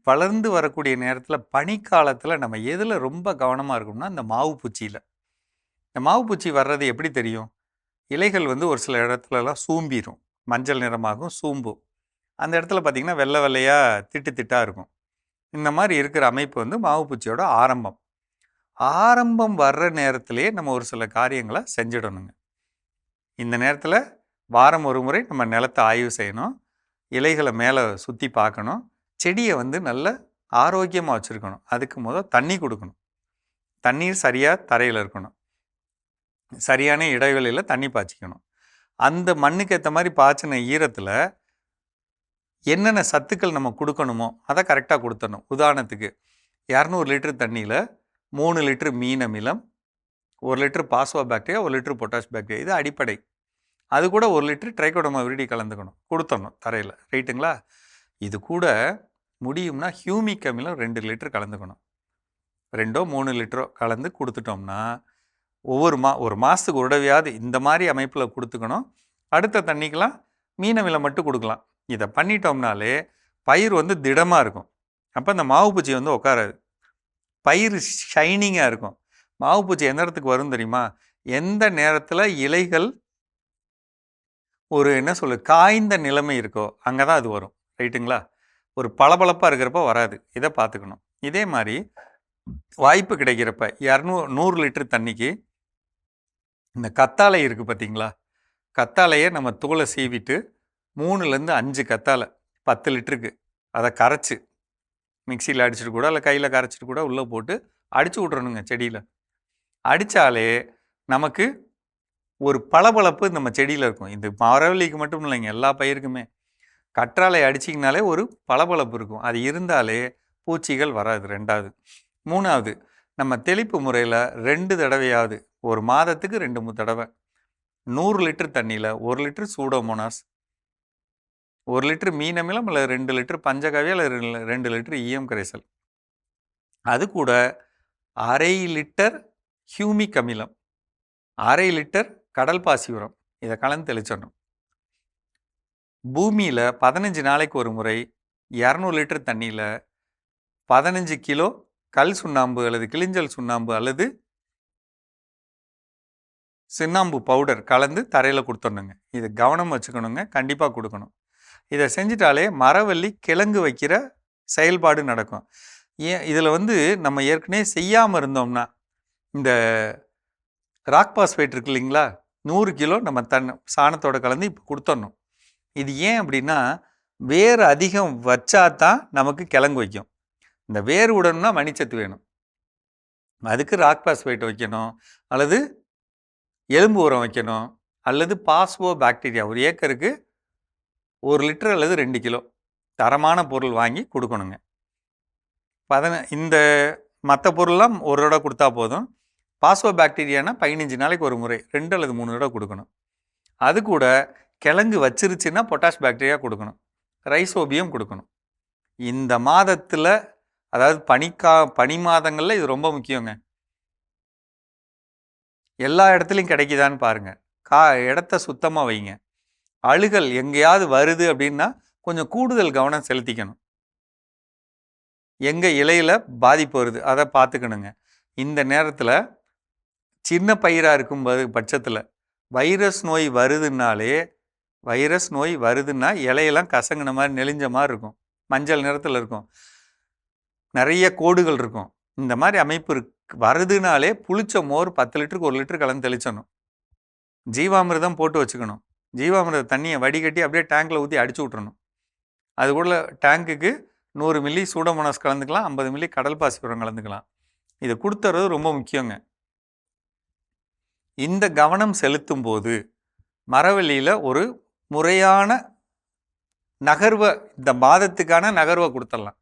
வளர்ந்து வரக்கூடிய நேரத்தில் பனிக்காலத்தில் நம்ம எதில் ரொம்ப கவனமாக இருக்கணும்னா இந்த மாவு பூச்சியில். இந்த மாவு பூச்சி வர்றது எப்படி தெரியும்? இலைகள் வந்து ஒரு சில இடத்துலலாம் சூம்பிடும், மஞ்சள் நிறமாகும், சூம்பும். அந்த இடத்துல பார்த்திங்கன்னா வெள்ளை வெள்ளையாக திட்டு திட்டாக இருக்கும். இந்த மாதிரி இருக்கிற அமைப்பு வந்து மாவு பூச்சியோட ஆரம்பம் வர்ற நேரத்திலே நம்ம ஒரு சில காரியங்களை செஞ்சிடணுங்க. இந்த நேரத்தில் வாரம் ஒரு முறை நம்ம நிலத்தை ஆய்வு செய்யணும், இலைகளை மேலே சுற்றி பார்க்கணும், செடியை வந்து நல்ல ஆரோக்கியமாக வச்சுருக்கணும். அதுக்கு தண்ணி கொடுக்கணும். தண்ணீர் சரியாக தரையில் இருக்கணும், சரியான இடைவெளியில் தண்ணி பாய்ச்சிக்கணும். அந்த மண்ணுக்கு ஏற்ற மாதிரி பாய்ச்சின ஈரத்தில் என்னென்ன சத்துக்கள் நம்ம கொடுக்கணுமோ அதை கரெக்டாக கொடுத்தணும். உதாரணத்துக்கு 200 லிட்டர் தண்ணியில் 3 லிட்டர் மீன் அமிலம், 1 லிட்டர் பாஸ்வா பாக்டீரியா, 1 லிட்டர் பொட்டாஷ் பாக்டீரியா, இது அடிப்படை. அது கூட 1 லிட்டர் ட்ரைகோடர்மா விரிடி கலந்துக்கணும், கொடுத்தணும் தரையில். ரைட்டுங்களா? இது கூட முடியும்னா ஹியூமிக் அமிலம் 2 லிட்டர் கலந்துக்கணும். 2-3 லிட்டரோ கலந்து கொடுத்துட்டோம்னா ஒரு மாதத்துக்கு ஒரு தடவையாவது இந்த மாதிரி அமைப்பில் கொடுத்துக்கணும். அடுத்த தண்ணிக்கெலாம் மீன் அமிலம் மட்டும் கொடுக்கலாம். இதை பண்ணிட்டோம்னாலே பயிர் வந்து திடமாக இருக்கும். அப்போ இந்த மாவு பூச்சி வந்து உட்காராது, பயிர் ஷைனிங்காக இருக்கும். மாவு பூச்சி எந்த இடத்துக்கு வரும் தெரியுமா? எந்த நேரத்தில் இலைகள் ஒரு காய்ந்த நிலைமை இருக்கோ அங்கே தான் அது வரும். ரைட்டுங்களா? ஒரு பளபளப்பாக இருக்கிறப்ப வராது. இதை பார்த்துக்கணும். இதே மாதிரி வாய்ப்பு கிடைக்கிறப்ப 100 லிட்டர் தண்ணிக்கு இந்த கத்தாழை இருக்குது பார்த்தீங்களா? கத்தாழையை நம்ம தோலை சீவிட்டு 3லேருந்து 5 கத்தாழை 10 லிட்டருக்கு அதை கரைச்சி மிக்சியில் அடிச்சுட்டு கூட இல்லை கையில் கரைச்சிட்டு கூட உள்ளே போட்டு அடித்து விட்றணுங்க செடியில். அடித்தாலே நமக்கு ஒரு பளபளப்பு நம்ம செடியில் இருக்கும். இது மரவள்ளிக்கு மட்டும் இல்லைங்க, எல்லா பயிருக்குமே. கற்றாழை அடிச்சிங்கனாலே ஒரு பளபளப்பு இருக்கும். அது இருந்தாலே பூச்சிகள் வராது. 2வது. 3வது, நம்ம தெளிப்பு முறையில் 2 தடவையாவது, ஒரு மாதத்துக்கு 2-3 தடவை 100 லிட்டர் தண்ணியில் 1 லிட்டர் சூடோமோனாஸ், 1 லிட்டர் மீன் அமிலம், இல்லை 2 லிட்டர் பஞ்சகாவியா, இல்லை 2 லிட்டர் ஈயம் கரைசல், அது கூட 1/2 லிட்டர் ஹியூமிக் அமிலம், 1/2 லிட்டர் கடல் பாசி உரம், இதை கலந்து தெளிச்சிடணும். பூமியில் 15 நாளைக்கு ஒரு முறை 200 லிட்டர் தண்ணியில் 15 கிலோ கல் சுண்ணாம்பு அல்லது கிளிஞ்சல் சுண்ணாம்பு அல்லது சுண்ணாம்பு பவுடர் கலந்து தரையில் கொடுத்துடணுங்க. இது கவனம் வச்சுக்கணுங்க, கண்டிப்பாக கொடுக்கணும். இதை செஞ்சிட்டாலே மரவள்ளி கிழங்கு வைக்கிற செயல்பாடு நடக்கும். இதில் வந்து நம்ம ஏற்கனவே செய்யாமல் இருந்தோம்னா இந்த ராக் பாஸ்பேட் இருக்கு இல்லைங்களா, 100 கிலோ நம்ம சாணத்தோட கலந்து இப்போ கொடுத்துடணும். இது ஏன் அப்படின்னா வேர் அதிகம் வச்சா தான் நமக்கு கிழங்கு வைக்கும். இந்த வேர் விடணும்னா மணிச்சத்து வேணும், அதுக்கு ராக் பாஸ்பேட் வைக்கணும், அல்லது எலும்பு உரம் வைக்கணும், அல்லது பாஸ்போ பாக்டீரியா 1 ஏக்கருக்கு 1 லிட்டர் அல்லது 2 கிலோ தரமான பொருள் வாங்கி கொடுக்கணுங்க. இந்த மற்ற பொருள்லாம் ஒரு தடவை கொடுத்தா போதும். பாஸ்போ பாக்டீரியானா 15 நாளைக்கு ஒரு முறை 2 அல்லது 3 தடவை கொடுக்கணும். அது கூட கிழங்கு வச்சிருச்சுன்னா பொட்டாஷ் பாக்டீரியா கொடுக்கணும், ரைசோபியம் கொடுக்கணும். இந்த மாதத்தில், அதாவது பனி மாதங்களில் இது ரொம்ப முக்கியங்க. எல்லா இடத்துலையும் கிடைக்குதான்னு பாருங்கள், இடத்த சுத்தமாக வைங்க. அழுகல் எங்கேயாவது வருது அப்படின்னா கொஞ்சம் கூடுதல் கவனம் செலுத்திக்கணும். எங்கே இலையில் பாதிப்பு வருது அதை பார்த்துக்கணுங்க. இந்த நேரத்தில் சின்ன பயிராக இருக்கும் பட்சத்தில் வைரஸ் நோய் வருதுன்னா இலையெல்லாம் கசங்கின மாதிரி நெளிஞ்ச மாதிரி இருக்கும், மஞ்சள் நிறத்தில் இருக்கும். நிறைய கோடுகள் இருக்கும். இந்த மாதிரி அமைப்பு வருதுனாலே புளிச்ச மோர் 10 லிட்டருக்கு 1 லிட்டர் கலந்து தெளிச்சணும். ஜீவாமிர்தம் போட்டு வச்சுக்கணும். ஜீவாமிர்த தண்ணியை வடிகட்டி அப்படியே டேங்க்கில் ஊற்றி அடிச்சு விட்றணும். அது கூட டேங்க்குக்கு 100 மில்லி சூடோமோனாஸ் கலந்துக்கலாம், 50 மில்லி கடல் பாசி உரம் கலந்துக்கலாம். இதை கொடுத்துறது ரொம்ப முக்கியங்க. இந்த கவனம் செலுத்தும் போது மரவள்ளியில் ஒரு முறையான நகர்வை, இந்த மாதத்துக்கான நகர்வை கொடுத்துடலாம்.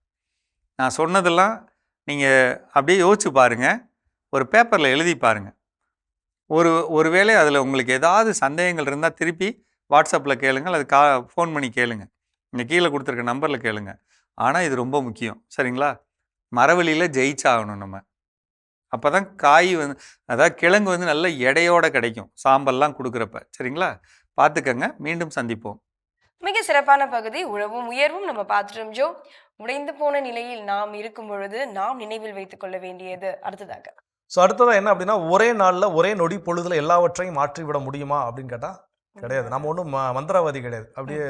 நான் சொன்னதெல்லாம் நீங்கள் அப்படியே யோசிச்சு பாருங்கள், ஒரு பேப்பரில் எழுதி பாருங்கள். ஒருவேளை அதில் உங்களுக்கு ஏதாவது சந்தேகங்கள் இருந்தால் திருப்பி வாட்ஸ்அப்பில் கேளுங்கள், அது ஃபோன் பண்ணி கேளுங்க, இங்கே கீழே கொடுத்துருக்க நம்பரில் கேளுங்க. ஆனால் இது ரொம்ப முக்கியம், சரிங்களா? மரவள்ளியில் ஜெயிச்சாகணும் நம்ம. அப்போ தான் காய் வந்து, அதாவது கிழங்கு வந்து நல்ல எடையோடு கிடைக்கும் சாம்பல்லாம் கொடுக்குறப்ப, சரிங்களா? பார்த்துக்கங்க. மீண்டும் சந்திப்போம். மிக சிறப்பான பகுதி உழவும் உயர்வும் நம்ம பார்த்துட்டோம் ஜோ. உடைந்து போன நிலையில் நாம் இருக்கும் பொழுது நாம் நினைவில் வைத்துக் கொள்ள வேண்டியது அடுத்ததாக. ஸோ அடுத்ததாக என்ன அப்படின்னா, ஒரே நாளில் ஒரே நொடி பொழுதுல எல்லாவற்றையும் மாற்றிவிட முடியுமா அப்படின்னு கேட்டால் கிடையாது. நம்ம ஒன்றும் மந்திரவாதி கிடையாது. அப்படியே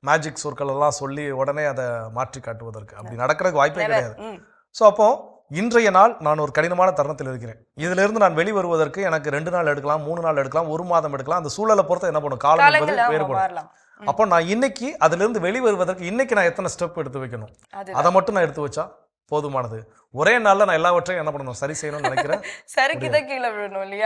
மேஜிக் சொற்கள் எல்லாம் சொல்லி உடனே அதை மாற்றி காட்டுவதற்கு அப்படி நடக்கிறதுக்கு வாய்ப்பே கிடையாது. ஸோ அப்போ இன்றைய நாள் நான் ஒரு கடினமான தருணத்தில் இருக்கிறேன். இதிலிருந்து நான் வெளிவருவதற்கு எனக்கு 2 நாள் எடுக்கலாம், 3 நாள் எடுக்கலாம், 1 மாதம் எடுக்கலாம். அந்த சூழலை பொறுத்து என்ன பண்ணும், காலம் என்பது வேறுபடும். அப்போ நான் இன்னைக்கு அதிலிருந்து வெளிவருவதற்கு இன்னைக்கு நான் எத்தனை ஸ்டெப் எடுத்து வைக்கணும், அதை மட்டும் நான் எடுத்து வச்சா போதுமானது. ஒரே நாள்ல நான் எல்லாவற்றையும் என்ன பண்ணணும், சரி செய்யணும்னு நினைக்கிறேன்.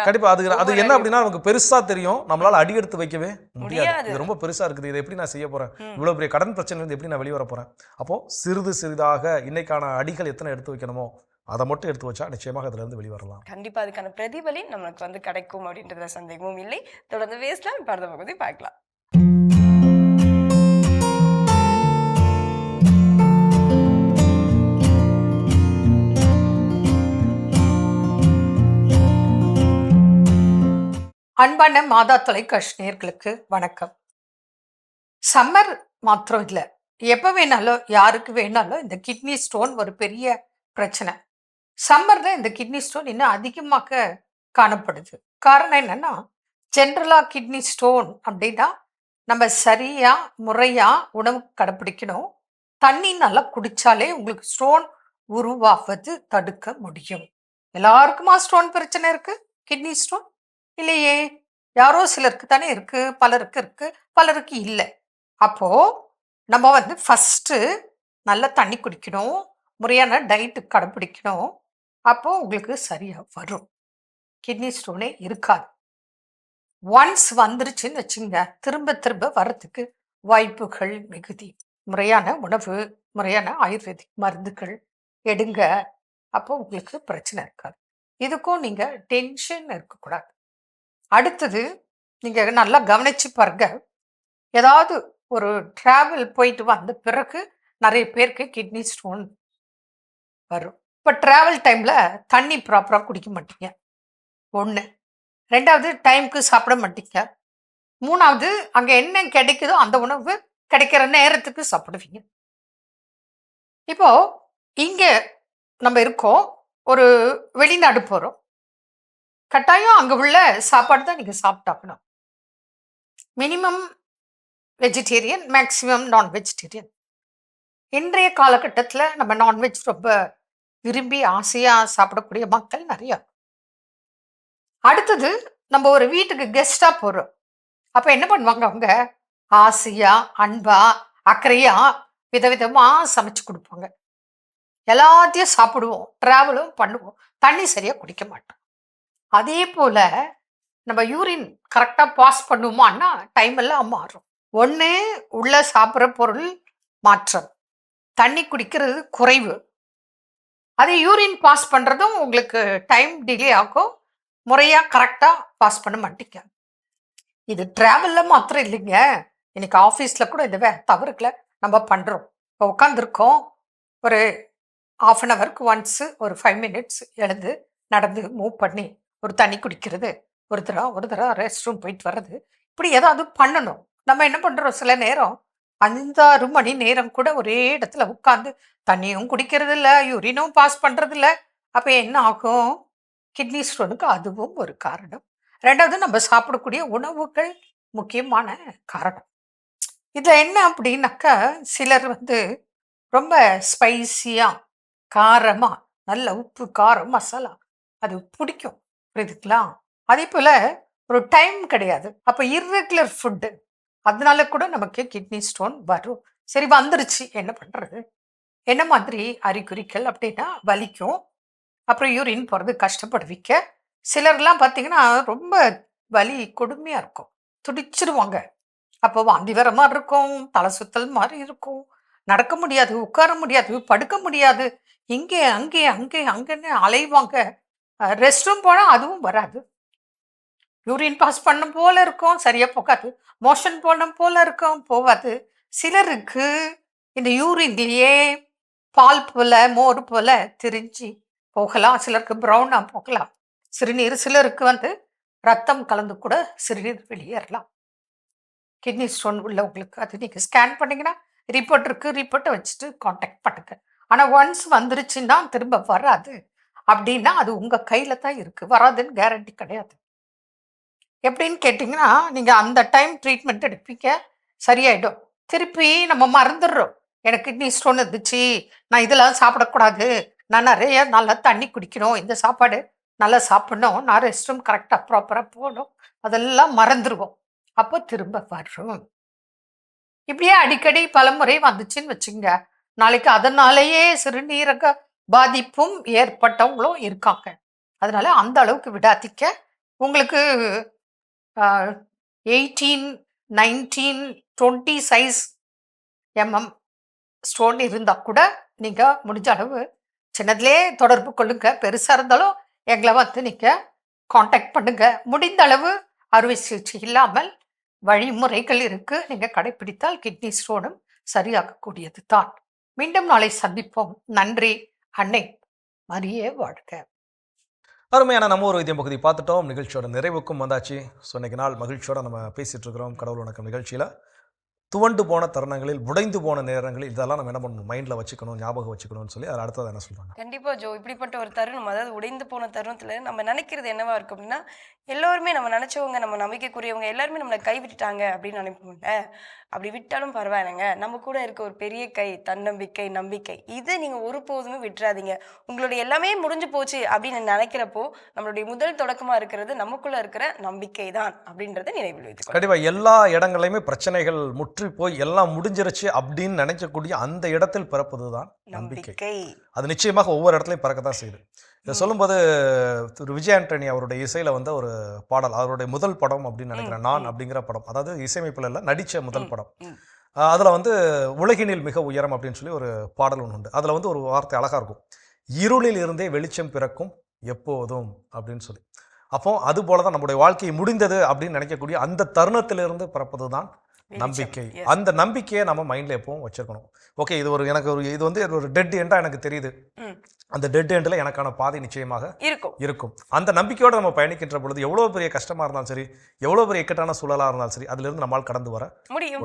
கண்டிப்பா அது என்ன அப்படின்னா, நமக்கு பெருசா தெரியும், நம்மளால அடி எடுத்து வைக்கவே முடியாது. இது ரொம்ப பெருசா இருக்குது, இதை எப்படி நான் செய்ய போறேன், இவ்வளவு பெரிய கடன் பிரச்சனை இருந்து எப்படி நான் வெளிவர போறேன். அப்போ சிறிது சிறிதாக இன்னைக்கான அடிகள் எத்தனை எடுத்து வைக்கணுமோ அதை மட்டும் எடுத்து வச்சா நிச்சயமாக அதுல இருந்து வெளிவரலாம். கண்டிப்பா அதுக்கான பிரதிபலன் நமக்கு வந்து கிடைக்கும் அப்படின்றத சந்தேகமும் இல்லை. தொடர்ந்து பேசலாம். இப்ப அடுத்த பகுதி பார்க்கலாம். அன்பான மாதா தொலைக்காட்சி நேயர்களுக்கு வணக்கம். சம்மர் மாத்திரம் இல்லை, எப்போ வேணாலும் யாருக்கு வேணாலும் இந்த கிட்னி ஸ்டோன் ஒரு பெரிய பிரச்சனை. சம்மரில் இந்த கிட்னி ஸ்டோன் இன்னும் அதிகமாக காணப்படுது. காரணம் என்னன்னா, ஜென்ரலாக கிட்னி ஸ்டோன் அப்படின்னா நம்ம சரியாக முறையாக உணவு கடைப்பிடிக்கணும். தண்ணி நல்லா குடித்தாலே உங்களுக்கு ஸ்டோன் உருவாவது தடுக்க முடியும். எல்லாருக்குமா ஸ்டோன் பிரச்சனை இருக்குது? கிட்னி ஸ்டோன் இல்லையே, யாரோ சிலருக்கு தானே இருக்கு, பலருக்கு இருக்கு, பலருக்கு இல்லை. அப்போ நம்ம வந்து ஃபஸ்ட்டு நல்லா தண்ணி குடிக்கணும், முறையான டயட்டு கடைப்பிடிக்கணும். அப்போ உங்களுக்கு சரியா வரும், கிட்னி ஸ்டோனே இருக்காது. ஒன்ஸ் வந்துருச்சுன்னு வச்சுங்க, திரும்ப திரும்ப வர்றதுக்கு வாய்ப்புகள் மிகுதி. முறையான உணவு, முறையான ஆயுர்வேதிக் மருந்துகள் எடுங்க, அப்போ உங்களுக்கு பிரச்சனை இருக்காது. இதுக்கும் நீங்க டென்ஷன் இருக்கக்கூடாது. அடுத்தது நீங்க நல்லா கவனிச்சு பாருங்க, ஏதாவது ஒரு டிராவல் போயிட்டு வந்த பிறகு நிறைய பேருக்கு கிட்னி ஸ்டோன் வரும். இப்போ டிராவல் டைம்ல தண்ணி ப்ராப்பராக குடிக்க மாட்டீங்க, 1. 2வது டைமுக்கு சாப்பிட மாட்டீங்க. 3வது அங்கே என்ன கிடைக்குதோ அந்த உணவு கிடைக்கிற நேரத்துக்கு சாப்பிடுவீங்க. இப்போ இங்கே நம்ம இருக்கோம், ஒரு வெளிநாடு போகிறோம், கட்டாயம் அங்கே உள்ள சாப்பாடு தான் நீங்கள் சாப்பிட்டாக்கணும். மினிமம் வெஜிடேரியன், மேக்சிமம் நான் வெஜிடேரியன். இன்றைய காலகட்டத்தில் நம்ம நான்வெஜ் ரொம்ப விரும்பி ஆசையாக சாப்பிடக்கூடிய மக்கள் நிறையா. அடுத்தது நம்ம ஒரு வீட்டுக்கு கெஸ்டாக போகிறோம். அப்போ என்ன பண்ணுவாங்க, அவங்க ஆசையாக அன்பாக அக்கறையாக விதவிதமாக சமைச்சு கொடுப்பாங்க. எல்லாத்தையும் சாப்பிடுவோம், ட்ராவலும் பண்ணுவோம், தண்ணி சரியாக குடிக்க மாட்டோம். அதே போல் நம்ம யூரின் கரெக்டாக பாஸ் பண்ணுவோமான்னா டைம் எல்லாம் மாறும். ஒன்று உள்ள சாப்பிட்ற பொருள் மாற்றம், தண்ணி குடிக்கிறது குறைவு, அதே யூரின் பாஸ் பண்ணுறதும் உங்களுக்கு டைம் டிலே ஆகும், முறையாக கரெக்டாக பாஸ் பண்ண மாட்டீங்க. இது ட்ராவலில் மாத்திரம் இல்லைங்க, இன்னைக்கு ஆஃபீஸில் கூட இந்த தவறுகளை நம்ம பண்ணுறோம். இப்போ உட்காந்துருக்கோம், ஒரு 1/2 ஹவருக்கு ஒன்ஸு ஒரு 5 மினிட்ஸ் எழுந்து நடந்து மூவ் பண்ணி ஒரு தண்ணி குடிக்கிறது, ஒரு தடவை ரெஸ்ட் ரூம் போயிட்டு வர்றது, இப்படி ஏதாவது பண்ணணும். நம்ம என்ன பண்ணுறோம், சில நேரம் 5-6 மணி நேரம் கூட ஒரே இடத்துல உட்காந்து தண்ணியும் குடிக்கிறது இல்லை, யூரினும் பாஸ் பண்ணுறது இல்லை. அப்போ என்ன ஆகும், கிட்னி ஸ்டோனுக்கு அதுவும் ஒரு காரணம். 2வது நம்ம சாப்பிடக்கூடிய உணவுகள் முக்கியமான காரணம். இதில் என்ன அப்படின்னாக்கா, சிலர் வந்து ரொம்ப ஸ்பைசியாக காரமாக நல்ல உப்பு காரம் மசாலா அது பிடிக்கும், புரியுதுங்களா? அதே போல் ஒரு டைம் கிடையாது. அப்போ இர்ரெகுலர் ஃபுட்டு, அதனால கூட நமக்கு கிட்னி ஸ்டோன் வரும். சரி, வந்துருச்சு, என்ன பண்ணுறது? என்ன மாதிரி அறிகுறிகள் அப்படின்னா வலிக்கும், அப்புறம் யூரின் போகிறது கஷ்டப்படுவீங்க. சிலர்லாம் பார்த்தீங்கன்னா ரொம்ப வலி கொடுமையாக இருக்கும், துடிச்சிடுவாங்க. அப்போ வாந்தி வர மாதிரி இருக்கும், தலை சுத்தல் மாதிரி இருக்கும், நடக்க முடியாது, உட்கார முடியாது, படுக்க முடியாது, இங்கே அங்கே அங்கே அங்கேன்னு அலைவாங்க. ரெஸ்ட் ரூம் போனால் அதுவும் வராது. யூரின் பாஸ் பண்ண போல இருக்கும், சரியா போகாது. மோஷன் போன போல இருக்கும், போகாது. சிலருக்கு இந்த யூரின்லேயே பால் போல மோர் போல திரிஞ்சு போகலாம், சிலருக்கு ப்ரௌனாக போகலாம் சிறுநீர், சிலருக்கு வந்து ரத்தம் கலந்து கூட சிறுநீர் வெளியேறலாம். கிட்னி ஸ்டோன் உள்ளவங்களுக்கு அது நீங்கள் ஸ்கேன் பண்ணிங்கன்னா ரிப்போர்ட் இருக்குது, ரிப்போர்ட்டை வச்சுட்டு காண்டாக்ட் பண்ணுங்க. ஆனால் ஒன்ஸ் வந்துருச்சுன்னா திரும்ப வராது அப்படின்னா அது உங்கள் கையில் தான் இருக்குது, வராதுன்னு கேரண்டி கிடையாது. எப்படின்னு கேட்டிங்கன்னா, நீங்கள் அந்த டைம் ட்ரீட்மெண்ட் எடுப்பீங்க, சரியாயிடும். திருப்பி நம்ம மறந்துடுறோம், எனக்கு கிட்னி ஸ்டோன் இருந்துச்சு, நான் இதெல்லாம் சாப்பிடக்கூடாது, நான் நிறைய நல்லா தண்ணி குடிக்கணும், இந்த சாப்பாடு நல்லா சாப்பிடணும், நான் ரெஸ்ட் ரூம் கரெக்டாக ப்ராப்பராக போகணும், அதெல்லாம் மறந்துடுவோம். அப்போ திரும்ப வரும். இப்படியே அடிக்கடி பலமுறை வந்துச்சுன்னு வச்சுங்க, நாளைக்கு அதனாலேயே சிறுநீரக பாதிப்பும் ஏற்பட்டவங்களும் இருக்காங்க. அதனால அந்த அளவுக்கு விடாதிக்க. உங்களுக்கு 18, 19, 20 சைஸ் ஸ்டோன் இருந்தால் கூட நீங்கள் முடிஞ்ச அளவு சின்னதுலே தொடர்பு கொள்ளுங்க. பெருசாக இருந்தாலும் எங்களை வந்து நீங்கள் காண்டாக்ட் பண்ணுங்க. முடிந்த அளவு அறுவை சிகிச்சை இல்லாமல் வழிமுறைகள் இருக்குது, நீங்கள் கடைப்பிடித்தால் கிட்னி ஸ்டோனும் சரியாகக்கூடியது தான். மீண்டும் நாளை சந்திப்போம். நன்றி. அன்னை மரியே வாழ்க. அருமையான நம்ம ஒரு வைத்தியம் பகுதி பார்த்துட்டோம். நிகழ்ச்சியோட நிறைவுக்கும் வந்தாச்சு. ஸோ இன்னைக்கு நாள் மகிழ்ச்சியோட நம்ம பேசிட்டு இருக்கிறோம் கடவுள் வணக்கம் நிகழ்ச்சியில். துவண்டு போன தருணங்களில், உடைந்து போன நேரங்களில் இதெல்லாம் நம்ம என்ன பண்ணணும், மைண்டில் வச்சுக்கணும், ஞாபகம் வச்சுக்கணும்னு சொல்லி அது அடுத்தது என்ன சொல்கிறாங்க? கண்டிப்பா ஜோ, இப்படிப்பட்ட ஒரு தருணம், அதாவது உடைந்து போன தருணத்துல நம்ம நினைக்கிறது என்னவா இருக்கும் அப்படின்னா, எல்லோருமே நம்ம நினைச்சவங்க, நம்ம நம்பிக்கைக்குரியவங்க எல்லாருமே நம்மளை கைவிட்டுட்டாங்க அப்படின்னு நினைப்போம்ல. அப்படி விட்டாலும் பரவாயில்லைங்க, நம்ம கூட இருக்க ஒரு பெரிய கை, தன்னம்பிக்கை, நம்பிக்கை, இது நீங்க ஒருபோதுமே விட்டுறாதீங்க. உங்களுடைய எல்லாமே முடிஞ்சு போச்சு அப்படின்னு நினைக்கிறப்போ நம்மளுடைய முதல் தொடக்கமா இருக்கிறது நமக்குள்ள இருக்கிற நம்பிக்கை தான் அப்படின்றத நினைவில் வைத்துக்கணும். கண்டிப்பா எல்லா இடங்களையுமே பிரச்சனைகள் முற்றி போய் எல்லாம் முடிஞ்சிருச்சு அப்படின்னு நினைக்கக்கூடிய அந்த இடத்தில் பிறப்பதுதான் நம்பிக்கை. அது நிச்சயமாக ஒவ்வொரு இடத்துலையும் பிறக்கத்தான் செய்யுது. இதை சொல்லும்போது திரு விஜய் ஆண்டனி அவருடைய இசையில் வந்து ஒரு பாடல், அவருடைய முதல் படம் அப்படின்னு நினைக்கிறேன், நான் அப்படிங்கிற படம், அதாவது இசையமைப்பில் இல்லை, நடித்த முதல் படம். அதில் வந்து உலகினில் மிக உயரம் அப்படின்னு சொல்லி ஒரு பாடல் ஒன்று உண்டு. அதில் வந்து ஒரு வார்த்தை அழகாக இருக்கும், இருளில் இருந்தே வெளிச்சம் பிறக்கும் எப்போதும் அப்படின்னு சொல்லி. அப்போ அது போல தான் நம்முடைய வாழ்க்கை முடிந்தது அப்படின்னு நினைக்கக்கூடிய அந்த தருணத்திலிருந்து பிறப்பது தான் நம்பிக்கை. அந்த நம்பிக்கையை நம்ம மைண்டில் எப்பவும் வச்சிருக்கணும். ஓகே, இது ஒரு எனக்கு ஒரு இது வந்து ஒரு டெட் எண்டாக எனக்கு தெரியுது, அந்த டெட் எண்டில் எனக்கான பாதை நிச்சயமாக இருக்கும். அந்த நம்பிக்கையோடு நம்ம பயணிக்கின்ற பொழுது எவ்வளோ பெரிய கஷ்டமாக இருந்தாலும் சரி, எவ்வளோ பெரிய இக்கட்டான சூழலாக இருந்தாலும் சரி, அதிலிருந்து நம்மால் கடந்து வர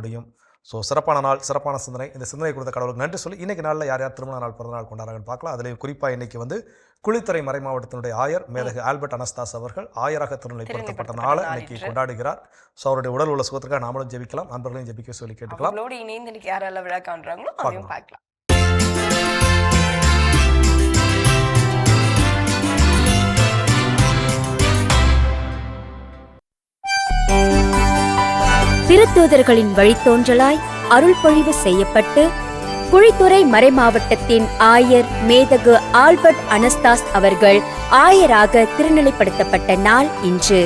முடியும். ஸோ சிறப்பான நாள், சிறப்பான சிந்தனை. இந்த சிந்தனை கொடுத்த கடவுளுக்கு நன்றி சொல்லி இன்னைக்கு நாளில் யார் யார் திருமண நாள், பிறந்த நாள் கொண்டாடுறாங்கன்னு பார்க்கலாம். அதில் குறிப்பாக இன்னைக்கு வந்து குளித்துறை மறை மாவட்டத்தினுடைய ஆயர் மேதகு ஆல்பர்ட் அனஸ்தாஸ் அவர்கள் ஆயராக திருநிலைப்படுத்தப்பட்ட நாளை இன்னைக்கு கொண்டாடுகிறார். ஸோ அவருடைய உடல் உள்ள சுகத்திற்காக நாமளும் ஜெபிக்கலாம், நண்பர்களையும் ஜெபிக்க சொல்லி கேட்டுக்கலாம். இணைந்து இன்னைக்கு யாரெல்லாம் விழா காண்றாங்களோ அதையும் பார்க்கலாம். திருத்தூதர்களின் வழித்தோன்றலாய் அருள் பொழிவு செய்யப்பட்டு குழித்துறை மறைமாவட்டத்தின் ஆயர் மேதகு ஆல்பர்ட் அனஸ்தாஸ் அவர்கள் ஆயராக திருநிலைப்படுத்தப்பட்ட நாள் இன்று.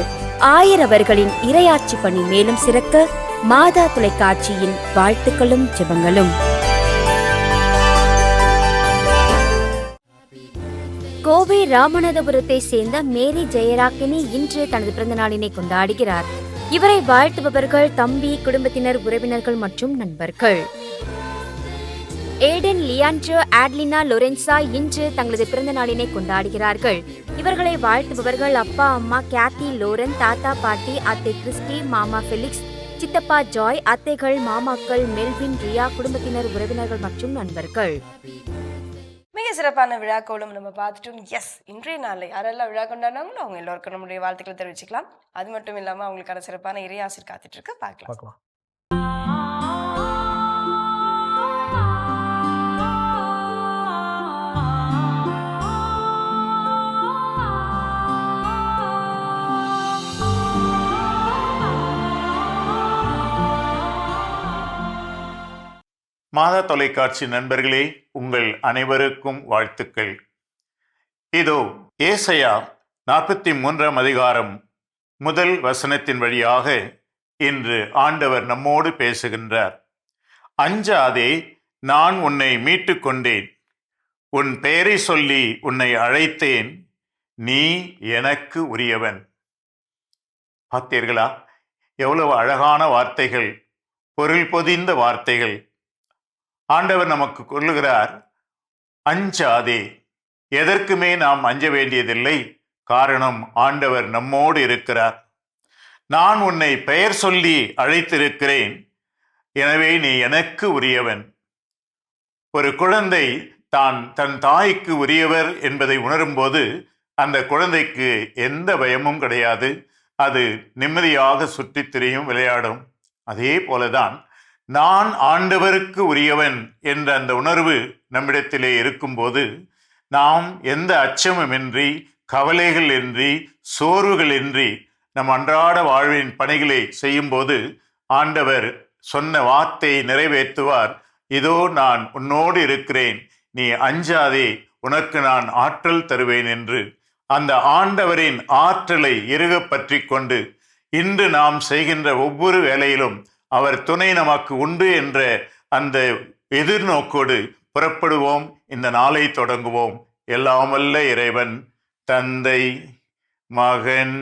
ஆயர் அவர்களின் இறையாட்சி பணி மேலும் சிறக்க மாதா தொலைக்காட்சியின் வாழ்த்துக்களும் ஜெபங்களும். கோவை ராமநாதபுரத்தை சேர்ந்த மேரி ஜெயராக்கினி இன்று தனது பிறந்த நாளினை கொண்டாடுகிறார். இவரை வாழ்த்துபவர்கள் தம்பி, குடும்பத்தினர், உறவினர்கள் மற்றும் நண்பர்கள். ஏடன், லியாண்ட்ரோ, ஆட்லினா, லொரென்சா இன்று தங்களது பிறந்த நாளினை கொண்டாடுகிறார்கள். இவர்களை வாழ்த்துபவர்கள் அப்பா, அம்மா கேத்தி, லோரன், தாத்தா, பாட்டி, அத்தை கிறிஸ்டி, மாமா ஃபெலிக்ஸ், சித்தப்பா ஜாய், அத்தைகள், மாமாக்கள், மெல்வின், ரியா, குடும்பத்தினர், உறவினர்கள் மற்றும் நண்பர்கள். மிக சிறப்பான விழாக்கோளும் நம்ம பார்த்துட்டோம். எஸ், இன்றைய நாளில் யாரெல்லாம் விழா கொண்டாடினாங்களோ அவங்க எல்லோருக்கும் நம்முடைய வாழ்த்துக்களை தெரிவிச்சுக்கலாம். அது மட்டும் இல்லாமல் அவங்களுக்கான சிறப்பான இறையாசிர் காத்துட்டு இருக்கு, பார்க்கலாம். மாதா தொலைக்காட்சி நண்பர்களே, உங்கள் அனைவருக்கும் வாழ்த்துக்கள். இதோ ஏசாயா 43ஆம் அதிகாரம் முதல் வசனத்தின் வழியாக இன்று ஆண்டவர் நம்மோடு பேசுகின்றார். அஞ்சாதே, நான் உன்னை மீட்டு கொண்டேன், உன் பெயரை சொல்லி உன்னை அழைத்தேன், நீ எனக்கு உரியவன். பார்த்தீர்களா? எவ்வளவு அழகான வார்த்தைகள், பொருள் பொதிந்த வார்த்தைகள். ஆண்டவர் நமக்கு சொல்லுகிறார், அஞ்சாதே. எதற்குமே நாம் அஞ்ச வேண்டியதில்லை. காரணம், ஆண்டவர் நம்மோடு இருக்கிறார். நான் உன்னை பெயர் சொல்லி அழைத்திருக்கிறேன், எனவே நீ எனக்கு உரியவன். ஒரு குழந்தை தன் தாய்க்கு உரியவர் என்பதை உணரும்போது அந்த குழந்தைக்கு எந்த பயமும் கிடையாது. அது நிம்மதியாக சுற்றித் திரியும், விளையாடும். அதே போலதான் நான் ஆண்டவருக்கு உரியவன் என்ற அந்த உணர்வு நம்மிடத்திலே இருக்கும்போது நாம் எந்த அச்சமுமின்றி, கவலைகள் இன்றி, சோர்வுகள் இன்றி நம் அன்றாட வாழ்வின் பணிகளை செய்யும்போது ஆண்டவர் சொன்ன வார்த்தையை நிறைவேற்றுவார். இதோ நான் உன்னோடு இருக்கிறேன், நீ அஞ்சாதே, உனக்கு நான் ஆற்றல் தருவேன் என்று. அந்த ஆண்டவரின் ஆற்றலை இறுக பற்றி கொண்டு இன்று நாம் செய்கின்ற ஒவ்வொரு வேலையிலும் அவர் துணை நமக்கு உண்டு என்ற அந்த எதிர்நோக்கோடு புறப்படுவோம். இந்த நாளை தொடங்குவோம். எல்லாம் வல்ல இறைவன், தந்தை, மகன்,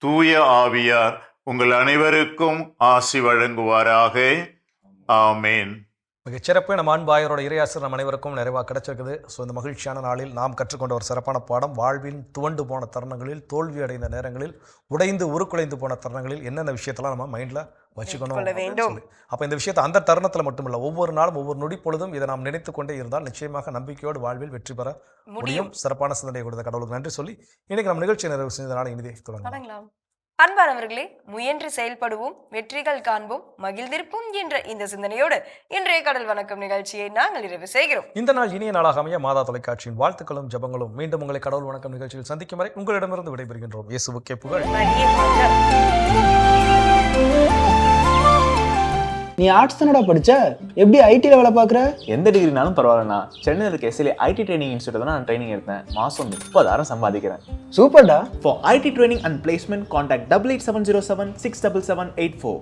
தூய ஆவியார் உங்கள் அனைவருக்கும் ஆசி வழங்குவாராக. ஆமேன். மிகச்சிறப்பு. நம்ம அன்பாயரோட இறையாசர் நம் அனைவருக்கும் நிறைவாக கிடைச்சிருக்குது. ஸோ இந்த மகிழ்ச்சியான நாளில் நாம் கற்றுக்கொண்ட ஒரு சிறப்பான பாடம், வாழ்வில் துவண்டு போன தருணங்களில், தோல்வி அடைந்த நேரங்களில், உடைந்து உருக்குலைந்து போன தருணங்களில் என்னென்ன விஷயத்தெல்லாம் நம்ம மைண்டில் வச்சுக்கணும். அப்போ இந்த விஷயத்தை அந்த தருணத்தில் மட்டுமில்லை, ஒவ்வொரு நாளும் ஒவ்வொரு நொடி பொழுதும் இதை நாம் நினைத்து கொண்டே இருந்தால் நிச்சயமாக நம்பிக்கையோடு வாழ்வில் வெற்றி பெற முடியும். சிறப்பான சிந்தனை கொடுத்த கடவுளுக்கு நன்றி சொல்லி இன்னைக்கு நம்ம நிகழ்ச்சி நிறைவு செஞ்சதனால இனிதே தொடங்கலாம். அன்பானவர்களே, முயன்று செயல்படுவோம், வெற்றிகள் காண்போம், மகிழ்ந்திருப்போம் என்ற இந்த சிந்தனையோடு இன்றைய கடல் வணக்கம் நிகழ்ச்சியை நாங்கள் நிறைவு செய்கிறோம். இந்த நாள் இனிய நாளாக அமைய மாதா தொலைக்காட்சியின் வாழ்த்துக்களும் ஜபங்களும். மீண்டும் உங்களை கடவுள் வணக்கம் நிகழ்ச்சியில் சந்திக்கும் வரை உங்களிடமிருந்து விடைபெறுகின்றோம். இயேசுவுக்கே புகழ். நீ ஆர்ட்ஸ் தானடா படிச்ச, எப்படி ஐடியில் வேலை பார்க்குற? எந்த டிகிரினாலும் பரவாயில்லண்ணா. சென்னையில் இருக்க எஸ்எல்ஏ ஐடி ட்ரைனிங் இன்ஸ்டியூட் தான் நான் ட்ரைனிங் எடுத்தேன். மாதம் 30,000 சம்பாதிக்கிறேன். சூப்பர்டா. For IT training and placement, contact 8870767784.